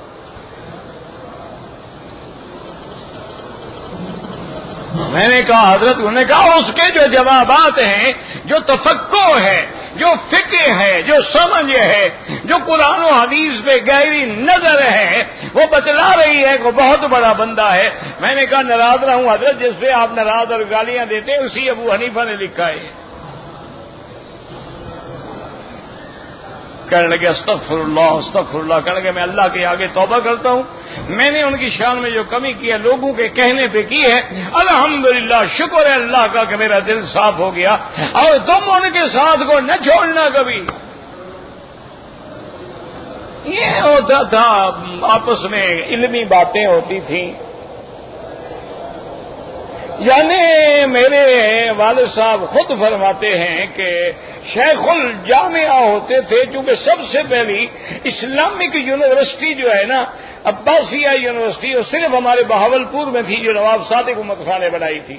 میں نے کہا حضرت، انہوں نے کہا اس کے جو جوابات ہیں، جو تفقہ ہے، جو فقہ ہے، جو سمجھ ہے، جو قرآن و حدیث پہ گہری نظر ہے، وہ بتلا رہی ہے کہ بہت بڑا بندہ ہے۔ میں نے کہا ناراض رہا ہوں حضرت، جس پہ آپ ناراض اور گالیاں دیتے ہیں اسی ابو حنیفہ نے لکھا ہے۔ کہنے لگے استغفر اللہ استغفر اللہ، کہنے لگے میں اللہ کے آگے توبہ کرتا ہوں، میں نے ان کی شان میں جو کمی کی ہے لوگوں کے کہنے پہ کی ہے، الحمدللہ شکر ہے اللہ کا کہ میرا دل صاف ہو گیا، اور تم ان کے ساتھ کو نہ چھوڑنا کبھی۔ یہ ہوتا تھا، آپس میں علمی باتیں ہوتی تھیں۔ یعنی میرے والد صاحب خود فرماتے ہیں کہ شیخ الجامعہ ہوتے تھے، چونکہ سب سے پہلی اسلامک یونیورسٹی جو ہے نا عباسیہ یونیورسٹی، وہ صرف ہمارے بہاولپور میں تھی جو نواب صادق احمد خان نے بنائی تھی۔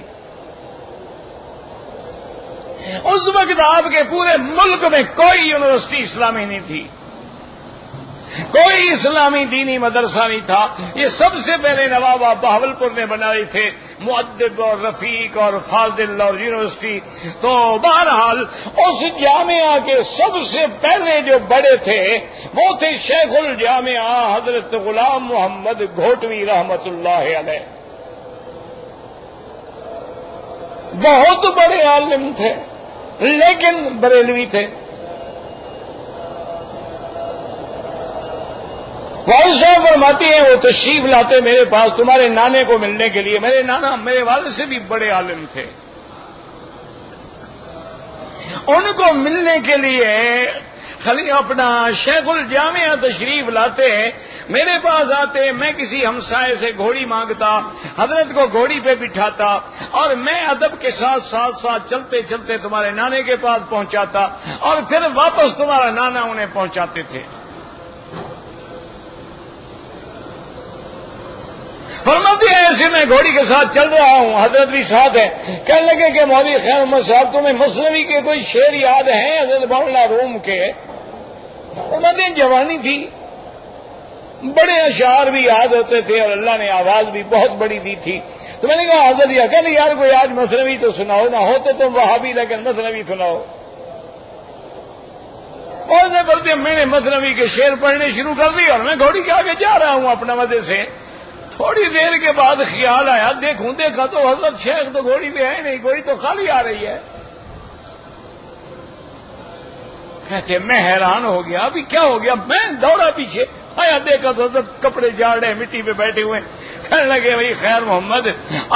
اس وقت آپ کے پورے ملک میں کوئی یونیورسٹی اسلامی نہیں تھی، کوئی اسلامی دینی مدرسہ نہیں تھا، یہ سب سے پہلے نواب بہاولپور نے بنائے تھے، مؤدب اور رفیق اور فاضل اور یونیورسٹی۔ تو بہرحال اس جامعہ کے سب سے پہلے جو بڑے تھے وہ تھے شیخ الجامعہ حضرت غلام محمد گھوٹوی رحمت اللہ علیہ، بہت بڑے عالم تھے لیکن بریلوی تھے۔ والد صاحب فرماتی ہیں وہ تشریف لاتے میرے پاس تمہارے نانے کو ملنے کے لیے۔ میرے نانا میرے والد سے بھی بڑے عالم تھے، ان کو ملنے کے لیے خلی اپنا شیخ الجامعہ تشریف لاتے، میرے پاس آتے، میں کسی ہمسائے سے گھوڑی مانگتا، حضرت کو گھوڑی پہ بٹھاتا اور میں ادب کے ساتھ ساتھ ساتھ چلتے چلتے تمہارے نانے کے پاس پہنچاتا اور پھر واپس تمہارا نانا انہیں پہنچاتے تھے۔ فرماتے ہیں ایسے میں گھوڑی کے ساتھ چل رہا ہوں، حضرت بھی ساتھ ہے، کہنے لگے کہ مولوی خیر محمد صاحب تمہیں مثنوی کے کوئی شعر یاد ہیں حضرت مولانا روم کے؟ فرماتے ہیں جوانی تھی، بڑے اشعار بھی یاد ہوتے تھے اور اللہ نے آواز بھی بہت بڑی دی تھی۔ تو میں نے کہا حضرت کہتے یار کوئی آج مثنوی تو سناؤ، نہ ہو تو تم وہابی لیکن مثنوی سناؤ۔ اور میں نے مثنوی کے شعر پڑھنے شروع کر دی اور میں گھوڑی کے آگے جا رہا ہوں اپنا مزے سے۔ تھوڑی دیر کے بعد خیال آیا، دیکھا تو حضرت شیخ تو گھوڑی پہ ہے نہیں، گھوڑی تو خالی آ رہی ہے۔ کہتے میں حیران ہو گیا، ابھی کیا ہو گیا؟ میں دوڑا پیچھے آیا، دیکھا تو حضرت کپڑے جاڑ رہے مٹی پہ بیٹھے ہوئے۔ کہنے لگے بھائی خیر محمد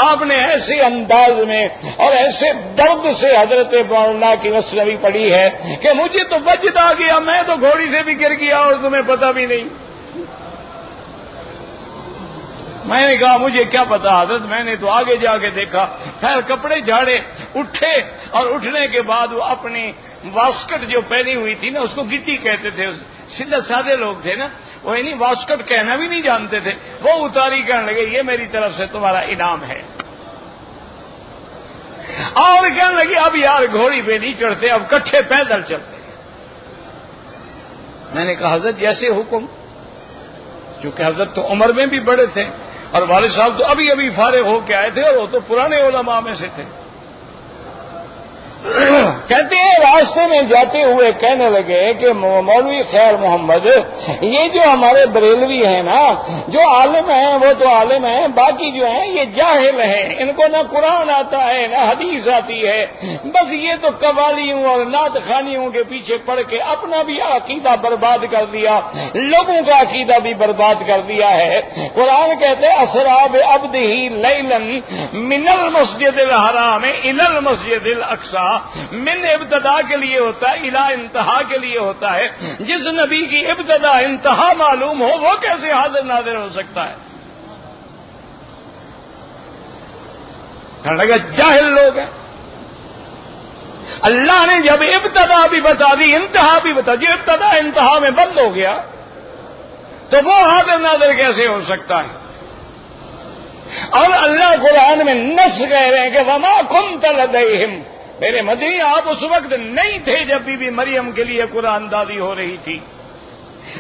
آپ نے ایسے انداز میں اور ایسے درد سے حضرت مولانا کی مثنوی پڑھی ہے کہ مجھے تو وجد آ گیا، میں تو گھوڑی سے بھی گر گیا اور تمہیں پتہ بھی نہیں۔ میں نے کہا مجھے کیا پتا حضرت، میں نے تو آگے جا کے دیکھا۔ خیر کپڑے جھاڑے، اٹھے اور اٹھنے کے بعد وہ اپنی واسکٹ جو پہنی ہوئی تھی نا، اس کو گٹی کہتے تھے، سیدھے سادے لوگ تھے نا، وہ نہیں واسکٹ کہنا بھی نہیں جانتے تھے، وہ اتاری، کہنے لگے یہ میری طرف سے تمہارا انعام ہے۔ اور کہنے لگے اب یار گھوڑی پہ نہیں چڑھتے، اب کٹھے پیدل چلتے۔ میں نے کہا حضرت جیسے حکم، چونکہ حضرت تو عمر میں بھی بڑے تھے اور والد صاحب تو ابھی ابھی فارغ ہو کے آئے تھے اور وہ تو پرانے علماء میں سے تھے۔ کہتے ہیں راستے میں جاتے ہوئے کہنے لگے کہ مولوی خیر محمد، یہ جو ہمارے بریلوی ہیں نا، جو عالم ہیں وہ تو عالم ہیں، باقی جو ہیں یہ جاہل ہیں، ان کو نہ قرآن آتا ہے نہ حدیث آتی ہے، بس یہ تو قوالیوں اور نعت خوانیوں کے پیچھے پڑ کے اپنا بھی عقیدہ برباد کر دیا، لوگوں کا عقیدہ بھی برباد کر دیا ہے۔ قرآن کہتے اسراب عبدہ لیلا من المسجد الحرام الی المسجد الاقصی، من ابتدا کے لیے ہوتا ہے، الی انتہا کے لیے ہوتا ہے۔ جس نبی کی ابتدا انتہا معلوم ہو وہ کیسے حاضر ناظر ہو سکتا ہے؟ کہنے لگا جاہل لوگ ہیں۔ اللہ نے جب ابتدا بھی بتا دی انتہا بھی بتا دی، ابتدا انتہا میں بند ہو گیا تو وہ حاضر ناظر کیسے ہو سکتا ہے؟ اور اللہ قرآن میں نص کہہ رہے ہیں کہ وما كنت لديهم، میرے مدنی آپ اس وقت نہیں تھے جب بی بی مریم کے لیے قرآن دادی ہو رہی تھی۔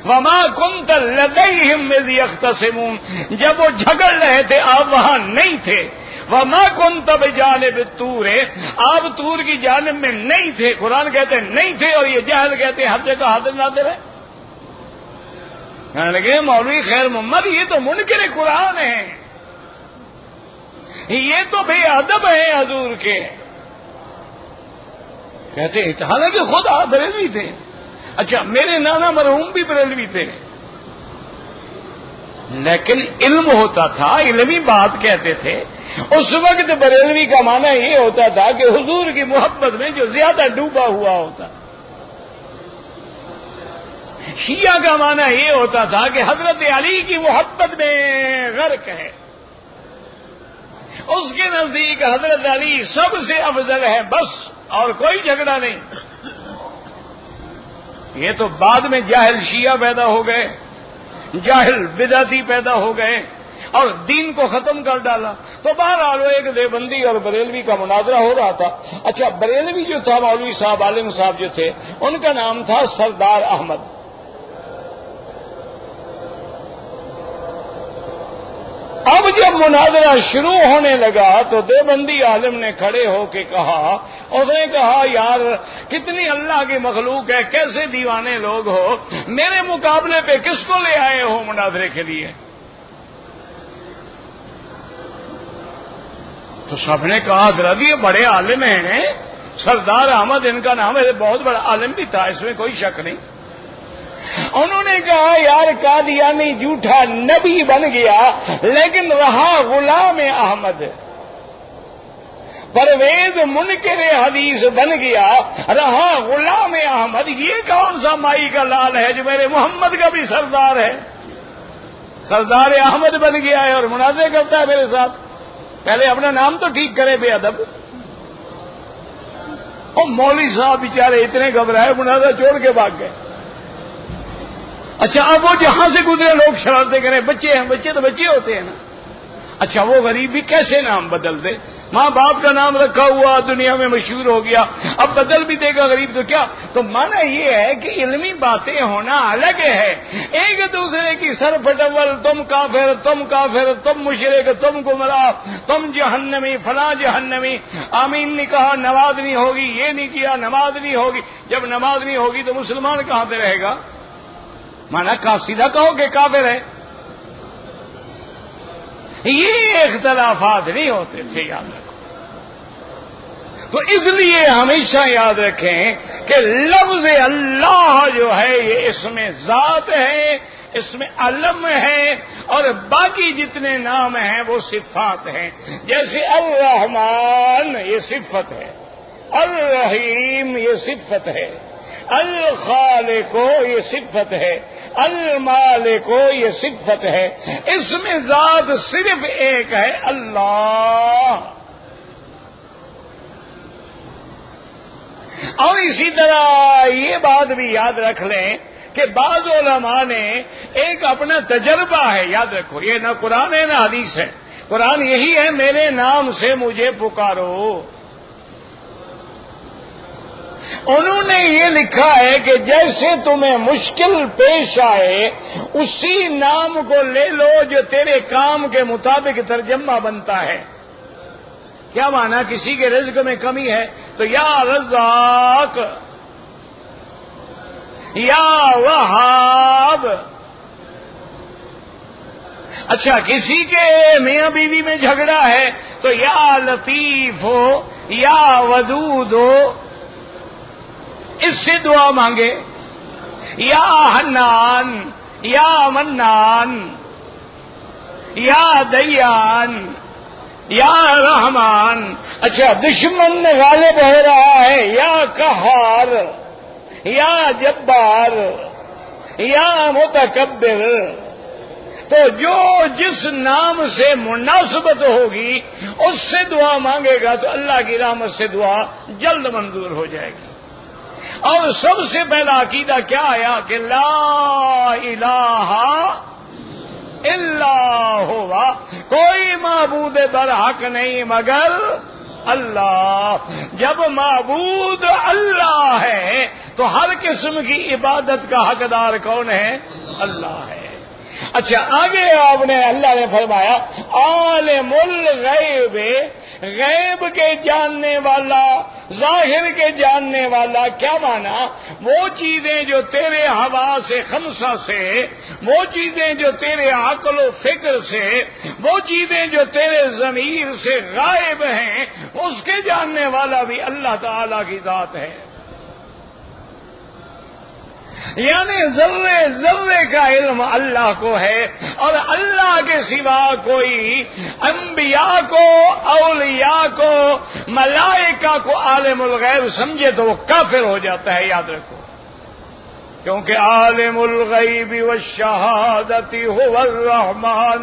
وما كنت لديهم اذ يختصمون، جب وہ جھگڑ رہے تھے آپ وہاں نہیں تھے۔ وما كنت بجانب الطور، آپ طور کی جانب میں نہیں تھے۔ قرآن کہتے نہیں تھے اور یہ جہل کہتے ہر جگہ حاضر ناظر ہے۔ کہنے لگے مولوی خیر محمد یہ تو منکر قرآن ہے، یہ تو بے ادب ہے حضور کے۔ کہتے حالانکہ خود آپ بریلوی تھے۔ اچھا میرے نانا مرحوم بھی بریلوی تھے، لیکن علم ہوتا تھا، علمی بات کہتے تھے۔ اس وقت بریلوی کا معنی یہ ہوتا تھا کہ حضور کی محبت میں جو زیادہ ڈوبا ہوا ہوتا، شیعہ کا معنی یہ ہوتا تھا کہ حضرت علی کی محبت میں غرق ہے، اس کے نزدیک حضرت علی سب سے افضل ہے، بس اور کوئی جھگڑا نہیں۔ یہ تو بعد میں جاہل شیعہ پیدا ہو گئے، جاہل بدعتی پیدا ہو گئے اور دین کو ختم کر ڈالا۔ تو بہرحال وہ ایک دیوبندی اور بریلوی کا مناظرہ ہو رہا تھا۔ اچھا بریلوی جو تھا مولوی صاحب عالم صاحب جو تھے ان کا نام تھا سردار احمد۔ اب جب مناظرہ شروع ہونے لگا تو دیوبندی عالم نے کھڑے ہو کے کہا، اس نے کہا یار کتنی اللہ کی مخلوق ہے، کیسے دیوانے لوگ ہو، میرے مقابلے پہ کس کو لے آئے ہو مناظرے کے لیے؟ تو سب نے کہا حضرت یہ بڑے عالم ہیں، سردار احمد ان کا نام ہے، بہت بڑا عالم بھی تھا، اس میں کوئی شک نہیں۔ انہوں نے کہا یار قادیانی جھوٹا نبی بن گیا لیکن رہا غلام احمد، پرویز منکر حدیث بن گیا رہا غلام احمد۔ یہ کون سا مائی کا لال ہے جو میرے محمد کا بھی سردار ہے؟ سردار احمد بن گیا ہے اور مناظرے کرتا ہے میرے ساتھ۔ پہلے اپنا نام تو ٹھیک کرے بے ادب۔ اور مولوی صاحب بیچارے اتنے گھبرائے مناظرہ چھوڑ کے بھاگ گئے۔ اچھا اب وہ جہاں سے گزرے لوگ شرارتیں کریں، بچے ہیں، بچے تو بچے ہوتے ہیں نا۔ اچھا وہ غریب بھی کیسے نام بدل دے؟ ماں باپ کا نام رکھا ہوا دنیا میں مشہور ہو گیا، اب بدل بھی دے گا غریب تو کیا؟ تو مانا یہ ہے کہ علمی باتیں ہونا الگ ہے، ایک دوسرے کی سر پھٹول، تم کافر، تم کافر، تم مشرک، تم گمراہ، تم جہنمی، فلاں جہنمی، آمین نہیں کہا نماز نہیں ہوگی، یہ نہیں کیا نماز نہیں ہوگی۔ جب نماز نہیں ہوگی تو مسلمان کہاں پہ رہے گا؟ مانا سیدھا کہو کہ کافر ہے۔ یہ اختلافات نہیں ہوتے تھے، یاد رکھو۔ تو اس لیے ہمیشہ یاد رکھیں کہ لفظ اللہ جو ہے یہ اس میں ذات ہے، اس میں علم ہے، اور باقی جتنے نام ہیں وہ صفات ہیں۔ جیسے الرحمن یہ صفت ہے، الرحیم یہ صفت ہے، الخالق یہ صفت ہے، المالک یہ صفت ہے۔ اس میں ذات صرف ایک ہے، اللہ۔ اور اسی طرح یہ بات بھی یاد رکھ لیں کہ بعض علماء نے ایک اپنا تجربہ ہے، یاد رکھو یہ نہ قرآن ہے نہ حدیث ہے، قرآن یہی ہے میرے نام سے مجھے پکارو۔ انہوں نے یہ لکھا ہے کہ جیسے تمہیں مشکل پیش آئے اسی نام کو لے لو جو تیرے کام کے مطابق ترجمہ بنتا ہے۔ کیا مانا؟ کسی کے رزق میں کمی ہے تو یا رزاق، یا وہاب۔ اچھا کسی کے میاں بیوی میں جھگڑا ہے تو یا لطیف ہو، یا ودود ہو، اس سے دعا مانگے، یا حنان، یا منان، یا دیان، یا رحمان۔ اچھا دشمن غالب ہو رہا ہے، یا قہار، یا جبار، یا متکبر۔ تو جو جس نام سے مناسبت ہوگی اس سے دعا مانگے گا تو اللہ کی رحمت سے دعا جلد منظور ہو جائے گی۔ اور سب سے پہلا عقیدہ کیا آیا کہ لا الہ الا ہوا، کوئی معبود برحق نہیں مگر اللہ۔ جب معبود اللہ ہے تو ہر قسم کی عبادت کا حقدار کون ہے؟ اللہ ہے۔ اچھا آگے آپ نے اللہ نے فرمایا عالم الغیب، غیب کے جاننے والا، ظاہر کے جاننے والا۔ کیا مانا؟ وہ چیزیں جو تیرے حواس خمسہ سے، وہ چیزیں جو تیرے عقل و فکر سے، وہ چیزیں جو تیرے ضمیر سے غائب ہیں، اس کے جاننے والا بھی اللہ تعالی کی ذات ہے۔ یعنی ذرے ذرے کا علم اللہ کو ہے، اور اللہ کے سوا کوئی انبیاء کو، اولیاء کو، ملائکہ کو عالم الغیب سمجھے تو وہ کافر ہو جاتا ہے، یاد رکھو۔ کیونکہ عالم الغیب والشہادۃ هو الرحمن،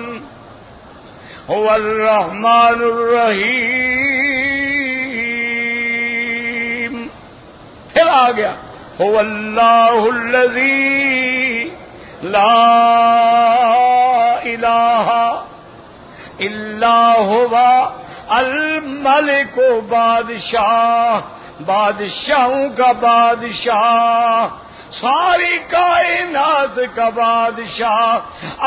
هو الرحمن الرحیم۔ پھر آ گیا هو اللہ الذی لا الہ الا هو الملک، بادشاہ، بادشاہوں کا بادشاہ، ساری کائنات کا بادشاہ،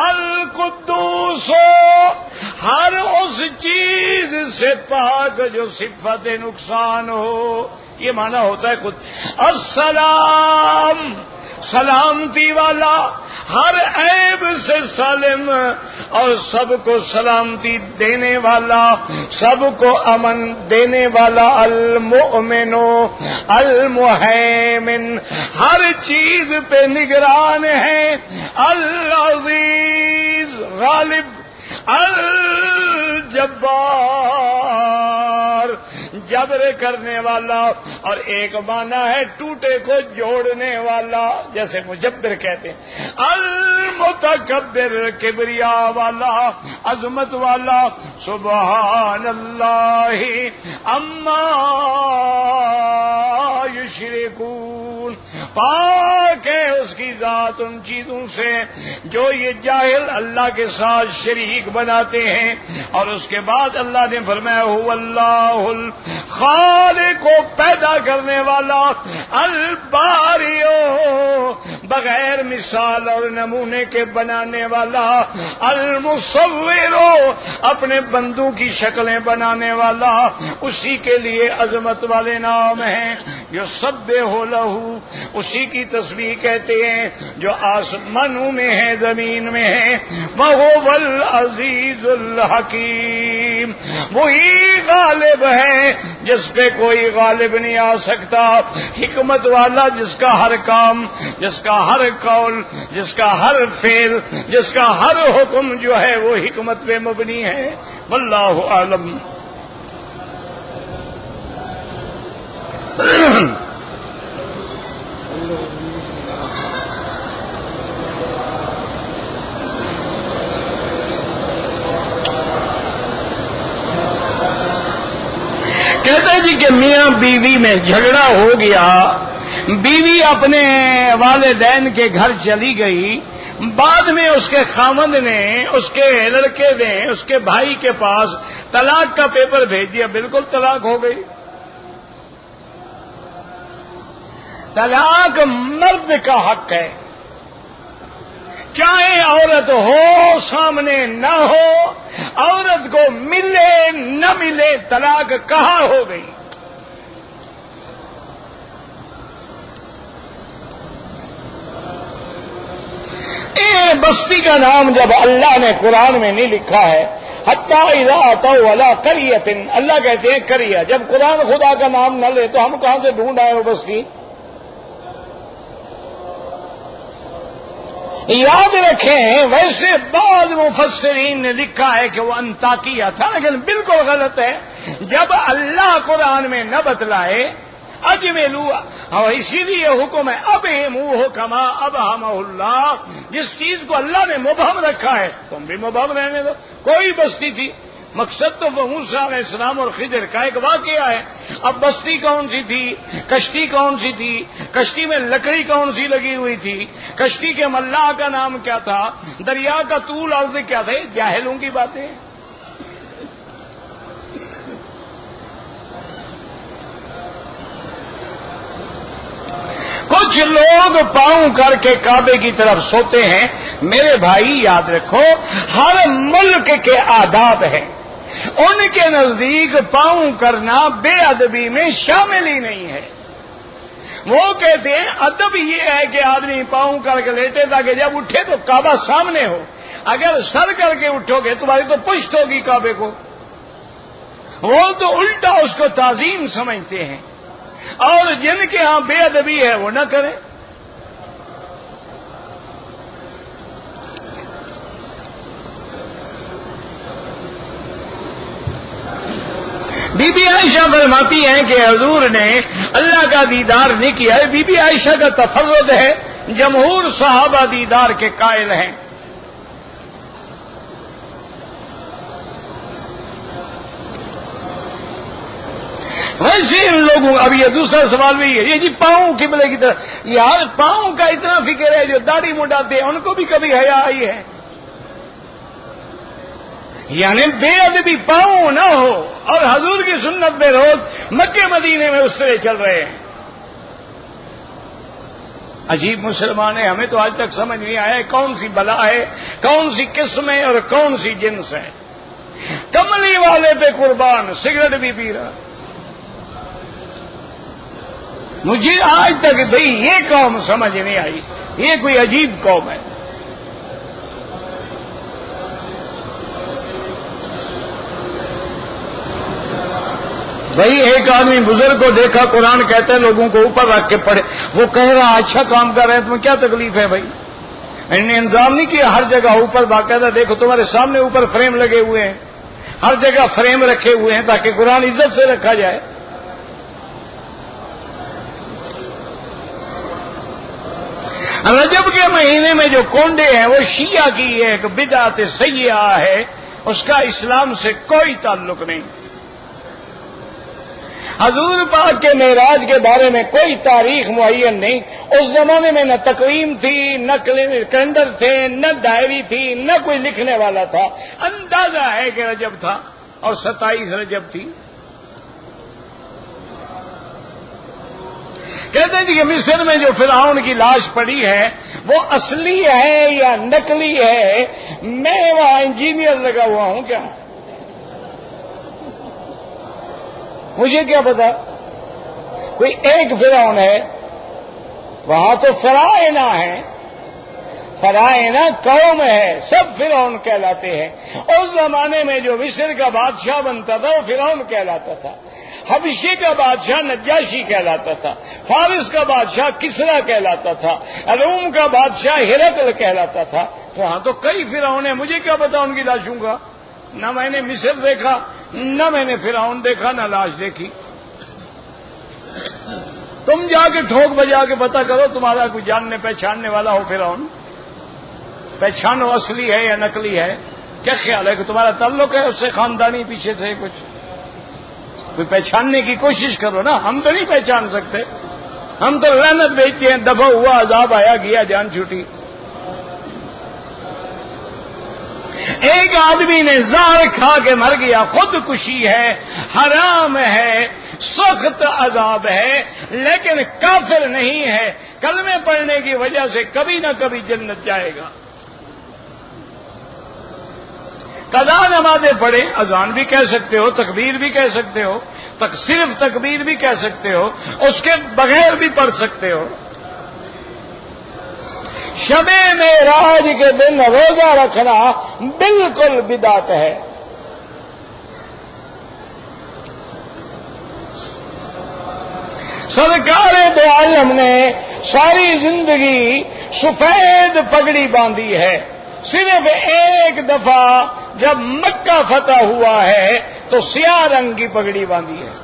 القدوس، ہر اس چیز سے پاک جو صفت نقصان ہو۔ یہ معنی ہوتا ہے خود السلام، سلامتی والا، ہر عیب سے سالم، اور سب کو سلامتی دینے والا، سب کو امن دینے والا، المؤمن المہیمن، ہر چیز پہ نگران ہے، العزیز، غالب، الجبار، جبر کرنے والا، اور ایک معنی ہے ٹوٹے کو جوڑنے والا، جیسے مجبر کہتے ہیں، المتکبر، کبریا والا، عظمت والا، سبحان اللہ عما یشرکون، پاک ہے اس کی ذات ان چیزوں سے جو یہ جاہل اللہ کے ساتھ شریک بناتے ہیں۔ اور اس کے بعد اللہ نے فرمایا هو اللہ الخالق، کو پیدا کرنے والا، الباری، بغیر مثال اور نمونے کے بنانے والا، المصور، اپنے بندوں کی شکلیں بنانے والا، اسی کے لیے عظمت والے نام ہیں۔ جو سبح لہ، اسی کی تسبیح کہتے ہیں، جو آسمانوں میں ہے، زمین میں ہے، وہو العزیز الحکیم، وہی غالب ہے جس پہ کوئی غالب نہیں آ سکتا، حکمت والا، جس کا ہر کام، جس کا ہر قول، جس کا ہر فعل، جس کا ہر حکم جو ہے وہ حکمت پہ مبنی ہے۔ واللہ اعلم۔ کہتے ہیں جی کہ میاں بیوی میں جھگڑا ہو گیا، بیوی اپنے والدین کے گھر چلی گئی، بعد میں اس کے خامند نے اس کے لڑکے نے اس کے بھائی کے پاس طلاق کا پیپر بھیج دیا، بالکل طلاق ہو گئی۔ طلاق مرد کا حق ہے، چاہے عورت ہو سامنے نہ ہو، عورت کو ملے نہ ملے، طلاق کہاں ہو گئی۔ بستی کا نام جب اللہ نے قرآن میں نہیں لکھا ہے، حتی اذا اتوا علی قریۃ، اللہ کہتے ہیں قریہ، جب قرآن خدا کا نام نہ لے تو ہم کہاں سے ڈھونڈ آئے وہ بستی؟ یاد رکھیں ویسے بعض مفسرین نے لکھا ہے کہ وہ انطاکیہ تھا، لیکن بالکل غلط ہے۔ جب اللہ قرآن میں نہ بتلائے اجملوا، اور اسی لیے حکم ہے ابہموہ کما ابہمہ اللہ، جس چیز کو اللہ نے مبہم رکھا ہے تم بھی مبہم رہنے دو۔ کوئی بستی تھی، مقصد تو وہ موسیٰ علیہ السلام اور خضر کا ایک واقعہ ہے۔ اب بستی کون سی تھی، کشتی کون سی تھی، کشتی میں لکڑی کون سی لگی ہوئی تھی، کشتی کے ملاح کا نام کیا تھا، دریا کا طول عرض کیا تھا، جاہلوں کی باتیں۔ کچھ لوگ پاؤں کر کے کعبے کی طرف سوتے ہیں۔ میرے بھائی یاد رکھو، ہر ملک کے آداب ہیں، ان کے نزدیک پاؤں کرنا بے ادبی میں شامل ہی نہیں ہے۔ وہ کہتے ہیں ادب یہ ہے کہ آدمی پاؤں کر کے لیٹے تاکہ جب اٹھے تو کعبہ سامنے ہو، اگر سر کر کے اٹھو گے تمہاری تو پشت ہوگی کعبے کو۔ وہ تو الٹا اس کو تعظیم سمجھتے ہیں، اور جن کے ہاں بے ادبی ہے وہ نہ کریں۔ بی بی عائشہ فرماتی ہیں کہ حضور نے اللہ کا دیدار نہیں کیا ہے۔ بی بی عائشہ کا تفرد ہے، جمہور صحابہ دیدار کے قائل ہیں۔ ویسے ان لوگوں، اب یہ دوسرا سوال بھی ہے، یہ جی پاؤں قبلے کی طرف، یار پاؤں کا اتنا فکر ہے، جو داڑھی مڈاتے ہیں ان کو بھی کبھی حیا آئی ہے؟ یعنی بے ادبی پاؤں نہ ہو، اور حضور کی سنت پہ روز مکے مدینے میں اس طرح چل رہے ہیں۔ عجیب مسلمان ہے، ہمیں تو آج تک سمجھ نہیں آیا کون سی بلا ہے، کون سی قسم ہے اور کون سی جنس ہے۔ کملی والے پہ قربان، سگریٹ بھی پی رہا۔ مجھے آج تک بھئی یہ قوم سمجھ نہیں آئی، یہ کوئی عجیب قوم ہے۔ بھئی ایک آدمی بزرگ کو دیکھا، قرآن کہتا ہے لوگوں کو اوپر رکھ کے پڑھے، وہ کہہ رہا اچھا کام کر رہے ہیں، تمہیں کیا تکلیف ہے بھائی؟ انہوں نے انتظام نہیں کیا، ہر جگہ اوپر باقاعدہ دیکھو تمہارے سامنے اوپر فریم لگے ہوئے ہیں، ہر جگہ فریم رکھے ہوئے ہیں تاکہ قرآن عزت سے رکھا جائے۔ رجب کے مہینے میں جو کونڈے ہیں وہ شیعہ کی ایک بدعت سیئہ ہے، اس کا اسلام سے کوئی تعلق نہیں۔ حضور پاک کے معراج کے بارے میں کوئی تاریخ معین نہیں۔ اس زمانے میں نہ تقویم تھی، نہ کیلنڈر تھے، نہ ڈائری تھی، نہ کوئی لکھنے والا تھا۔ اندازہ ہے کہ رجب تھا اور 27 رجب تھی۔ کہتے ہیں کہ مصر میں جو فرعون کی لاش پڑی ہے وہ اصلی ہے یا نقلی ہے؟ میں وہاں انجینئر لگا ہوا ہوں کیا، مجھے کیا پتا؟ کوئی ایک فرعون ہے، وہاں تو فرائنہ ہیں، فرائنہ قوم ہے، سب فرعون کہلاتے ہیں۔ اس زمانے میں جو مصر کا بادشاہ بنتا تھا وہ فرعون کہلاتا تھا، حبشے کا بادشاہ نجاشی کہلاتا تھا، فارس کا بادشاہ کسرا کہلاتا تھا، روم کا بادشاہ ہرقل کہلاتا تھا۔ وہاں تو کئی فرعون ہیں، مجھے کیا پتا ان کی لاشوں کا؟ نہ میں نے مصر دیکھا، نہ میں نے فرعون دیکھا، نہ لاش دیکھی۔ تم جا کے ٹھوک بجا کے پتا کرو تمہارا کوئی جاننے پہچاننے والا ہو فرعون، پہچانو اصلی ہے یا نقلی ہے۔ کیا خیال ہے کہ تمہارا تعلق ہے اس سے خاندانی پیچھے سے کچھ؟ کوئی پہچاننے کی کوشش کرو نا، ہم تو نہیں پہچان سکتے، ہم تو لعنت بھیجتے ہیں، دفع ہوا عذاب آیا گیا جان چھوٹی۔ ایک آدمی نے زہر کھا کے مر گیا، خودکشی ہے، حرام ہے، سخت عذاب ہے، لیکن کافر نہیں ہے، کلمے پڑھنے کی وجہ سے کبھی نہ کبھی جنت جائے گا۔ قضا نمازیں پڑھیں، اذان بھی کہہ سکتے ہو، تکبیر بھی کہہ سکتے ہو، صرف تکبیر بھی کہہ سکتے ہو، اس کے بغیر بھی پڑھ سکتے ہو۔ شب معراج کے دن روزہ رکھنا بالکل بدعت ہے. سرکار دو عالم نے ساری زندگی سفید پگڑی باندھی ہے. صرف ایک دفعہ جب مکہ فتح ہوا ہے تو سیاہ رنگ کی پگڑی باندھی ہے.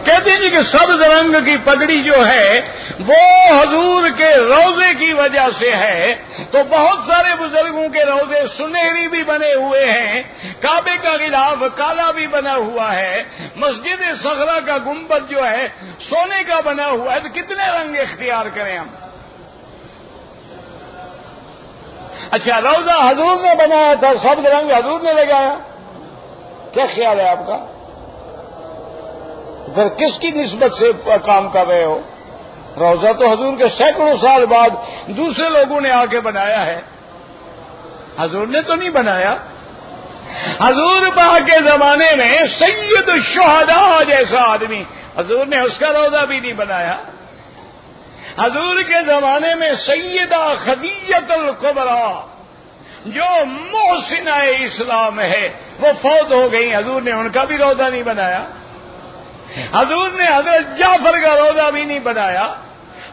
کہتے ہیں کہ سبز رنگ کی پگڑی جو ہے وہ حضور کے روضے کی وجہ سے ہے. تو بہت سارے بزرگوں کے روضے سنہری بھی بنے ہوئے ہیں, کعبے کا غلاف کالا بھی بنا ہوا ہے, مسجد صخرہ کا گنبد جو ہے سونے کا بنا ہوا ہے. تو کتنے رنگ اختیار کریں ہم؟ اچھا, روضہ حضور نے بنایا تھا, سبز رنگ حضور نے لگایا, کیا خیال ہے آپ کا؟ پھر کس کی نسبت سے کام کر رہے ہو؟ روضہ تو حضور کے سینکڑوں سال بعد دوسرے لوگوں نے آ کے بنایا ہے, حضور نے تو نہیں بنایا. حضور پاک کے زمانے میں سید الشہداء جیسا آدمی, حضور نے اس کا روضہ بھی نہیں بنایا. حضور کے زمانے میں سیدہ خدیجہ الکبریٰ جو محسنہ اسلام ہے وہ فوت ہو گئی, حضور نے ان کا بھی روضہ نہیں بنایا. حضور نے حضرت جعفر کا روضہ بھی نہیں بنایا.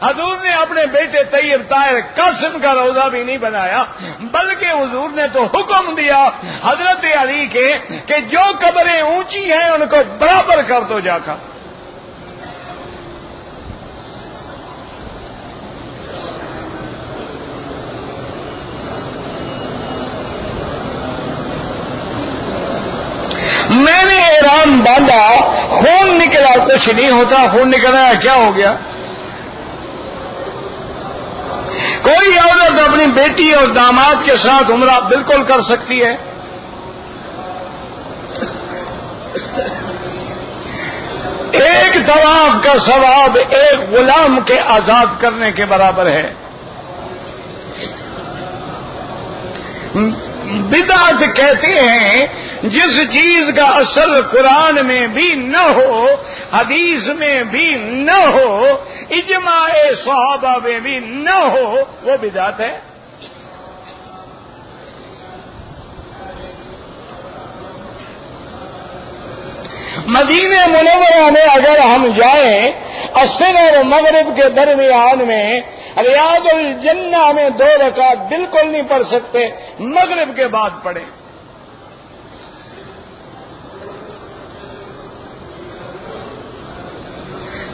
حضور نے اپنے بیٹے طیب طاہر قاسم کا روضہ بھی نہیں بنایا, بلکہ حضور نے تو حکم دیا حضرت علی کے کہ جو قبریں اونچی ہیں ان کو برابر کر دو جا کر. میں نے احرام باندھا, خون نکلا, کچھ نہیں ہوتا, خون نکلا کیا ہو گیا؟ کوئی عورت اپنی بیٹی اور داماد کے ساتھ عمرہ بالکل کر سکتی ہے. ایک طواف کا ثواب ایک غلام کے آزاد کرنے کے برابر ہے. بدعت کہتے ہیں جس چیز کا اثر قرآن میں بھی نہ ہو, حدیث میں بھی نہ ہو, اجماع صحابہ میں بھی نہ ہو, وہ بدعت ہے. مدینہ منورہ میں اگر ہم جائیں, عصر اور مغرب کے درمیان میں ریاض الجنہ میں 2 رکعت بالکل نہیں پڑھ سکتے, مغرب کے بعد پڑھیں.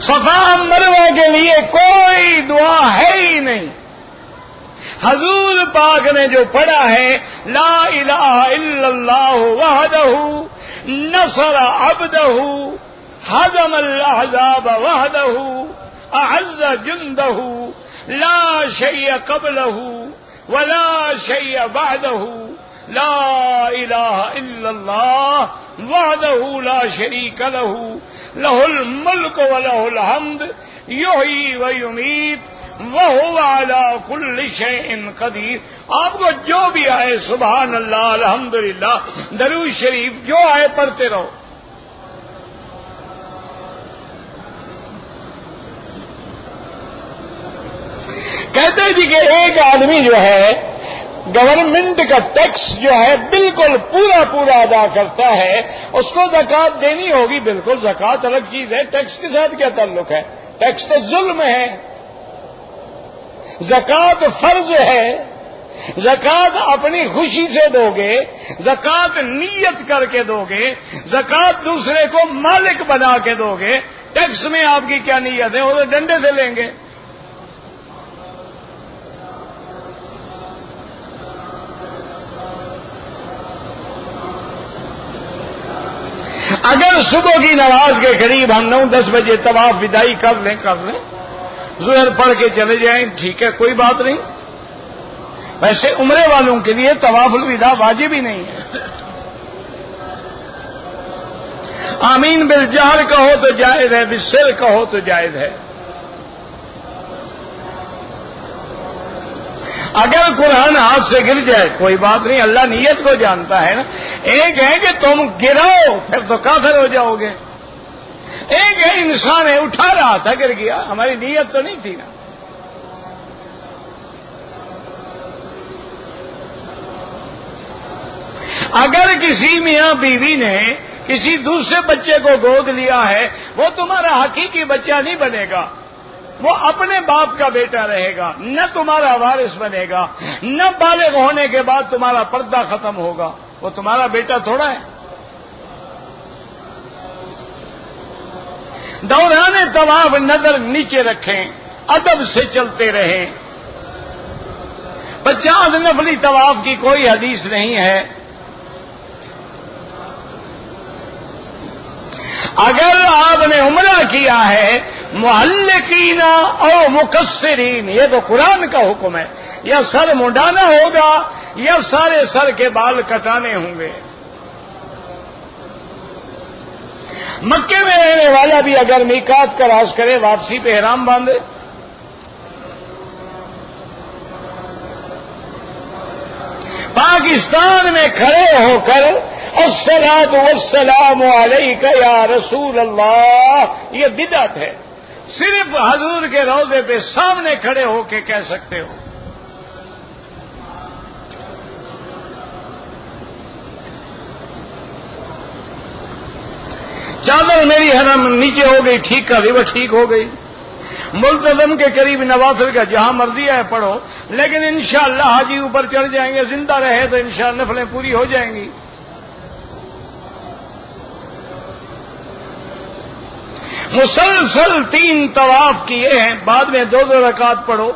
صفا مروہ کے لیے کوئی دعا ہے ہی نہیں. حضور پاک نے جو پڑھا ہے لا الہ الا اللہ وحدہ نصر عبدہ ہزم الاحزاب وحدہ اعز جندہ لا شیء قبلہ ولا شیء بعدہ لا الہ الا اللہ وحدہ لا شریک لہ لہ الملک ولہ الحمد یحیی ویمیت وہو علی کل شیء قدیر. آپ کو جو بھی آئے سبحان اللہ, الحمدللہ, درود شریف جو آئے پڑھتے رہو. کہتے جی کہ ایک آدمی جو ہے گورنمنٹ کا ٹیکس جو ہے بالکل پورا ادا کرتا ہے, اس کو زکوٰۃ دینی ہوگی. بالکل, زکوٰۃ الگ چیز ہے, ٹیکس کے ساتھ کیا تعلق ہے؟ ٹیکس تو ظلم ہے. زکوٰۃ فرض ہے. زکوٰۃ اپنی خوشی سے دو گے, زکوٰۃ نیت کر کے دو گے, زکوٰۃ دوسرے کو مالک بنا کے دو گے. ٹیکس میں آپ کی کیا نیت ہے؟ وہ تو ڈنڈے سے لیں گے. اگر صبح کی نماز کے قریب ہم 9-10 بجے طواف وداعی کر لیں, ظہر پڑھ کے چلے جائیں, ٹھیک ہے, کوئی بات نہیں. ویسے عمرے والوں کے لیے طواف الوداع واجب ہی نہیں ہے. آمین بالجہر کہو تو جائز ہے, بالسر کہو تو جائز ہے. اگر قرآن ہاتھ سے گر جائے کوئی بات نہیں, اللہ نیت کو جانتا ہے نا. ایک ہے کہ تم گراؤ پھر تو کافر ہو جاؤ گے. ایک ہے انسان ہے اٹھا رہا تھا گر گیا، ہماری نیت تو نہیں تھی نا. اگر کسی میاں بیوی نے کسی دوسرے بچے کو گود لیا ہے وہ تمہارا حقیقی بچہ نہیں بنے گا، وہ اپنے باپ کا بیٹا رہے گا، نہ تمہارا وارث بنے گا، نہ بالغ ہونے کے بعد تمہارا پردہ ختم ہوگا، وہ تمہارا بیٹا تھوڑا ہے. دوران طواف نظر نیچے رکھیں، ادب سے چلتے رہیں. 50 نفلی طواف کی کوئی حدیث نہیں ہے. اگر آپ نے عمرہ کیا ہے محلقین اور مقصرین، یہ تو قرآن کا حکم ہے، یا سر منڈانا ہوگا یا سارے سر کے بال کٹانے ہوں گے. مکے میں رہنے والا بھی اگر میقات کراس کرے واپسی پہ احرام باندھے. پاکستان میں کھڑے ہو کر الصلاۃ والسلام علیک یا رسول اللہ، یہ بدعت ہے. صرف حضور کے روضے پہ سامنے کھڑے ہو کے کہہ سکتے ہو. چادر میری حرم نیچے ہو گئی، ٹھیک کر دی، وہ ٹھیک ہو گئی. ملتزم کے قریب نوافل کا جہاں مرضی ہے پڑھو، لیکن انشاءاللہ حاجی اوپر چڑھ جائیں گے، زندہ رہے تو انشاءاللہ نفلیں پوری ہو جائیں گی. مسلسل 3 طواف کیے ہیں، بعد میں 2 رکعت پڑھو.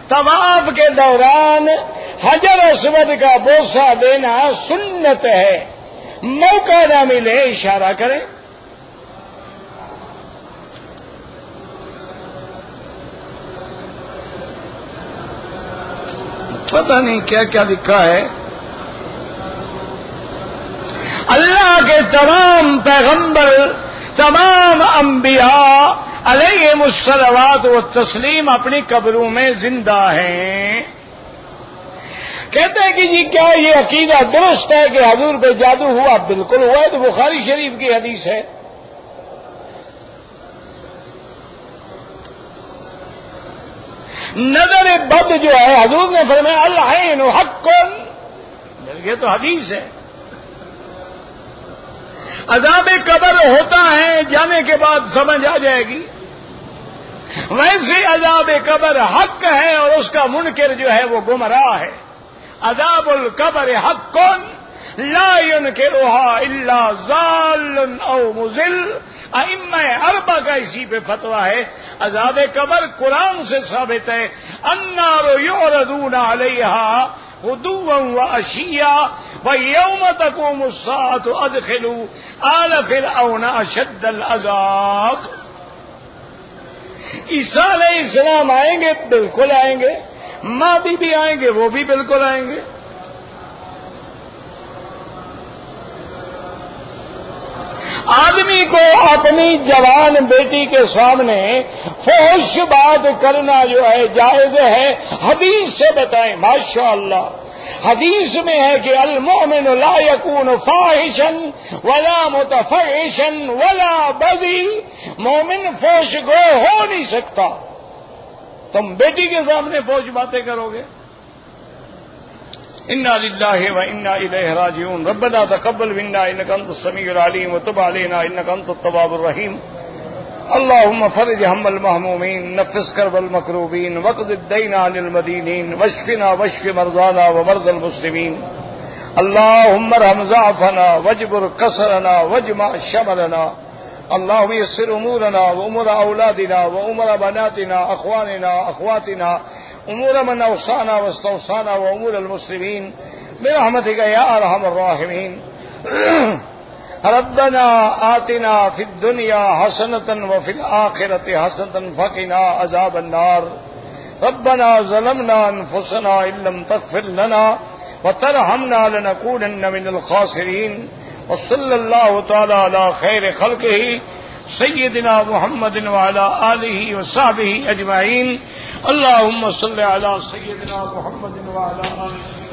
طواف کے دوران حجر اسود کا بوسہ دینا سنت ہے، موقع نہ ملے اشارہ کریں. پتہ نہیں کیا کیا لکھا ہے. اللہ کے تمام پیغمبر، تمام انبیاء علیہم الصلوات والتسلیم اپنی قبروں میں زندہ ہیں. کہتے ہیں کہ جی کیا یہ عقیدہ درست ہے کہ حضور پہ جادو ہوا؟ بالکل ہوا ہے، تو بخاری شریف کی حدیث ہے. نظر بد جو ہے حضور نے فرمایا العین حق، یہ تو حدیث ہے. عذاب قبر ہوتا ہے جانے کے بعد سمجھ آ جائے گی. ویسے عذاب قبر حق ہے اور اس کا منکر جو ہے وہ گمراہ ہے. عذاب القبر حق لا ينکرها الا ضال او مضل. ائمہ اربعہ کا اسی پہ فتویٰ ہے. عذاب قبر قرآن سے ثابت ہے. النار یعرضون علیہا غدوا وعشیا ویوم تقوم الساعة ادخلوا آل فرعون اشد العذاب. عیسیٰ علیہ السلام آئیں گے، بالکل آئیں گے. مہدی بھی آئیں گے، وہ بھی بالکل آئیں گے. آدمی کو اپنی جوان بیٹی کے سامنے فحش بات کرنا جو ہے جائز ہے، حدیث سے بتائیں. ماشاءاللہ حدیث میں ہے کہ المؤمن لا یکون فاحشا ولا متفحشا ولا بذی. مومن فحش گو ہو نہیں سکتا. تم بیٹی کے سامنے فحش باتیں کرو گے. انا للہ و انا الیہ راجعون. ربنا تقبل منا انک انت السمیع العلیم وتب علینا انک انت التواب الرحیم. اللهم فرج هم المهمومين، نفس كرب المكروبين، واقض الدين عن المدينين، واشفنا واشف مرضانا ومرضى المسلمين. اللهم ارحم ضعفنا واجبر كسرنا واجمع شملنا. اللهم يسر امورنا وامور اولادنا وامور بناتنا اخواننا اخواتنا، امور من اوصانا واستوصانا وامور المسلمين برحمتك يا ارحم الراحمين. ربنا آتنا في الدنيا حسنة وفي الآخرة حسنة فقنا عذاب النار. ربنا ظلمنا أنفسنا إن لم تغفر لنا وترحمنا لنكونن من الخاسرين. وصلى الله تعالى على خير خلقه سيدنا محمد وعلى آله وصحبه أجمعين. اللهم صل على سيدنا محمد وعلى آله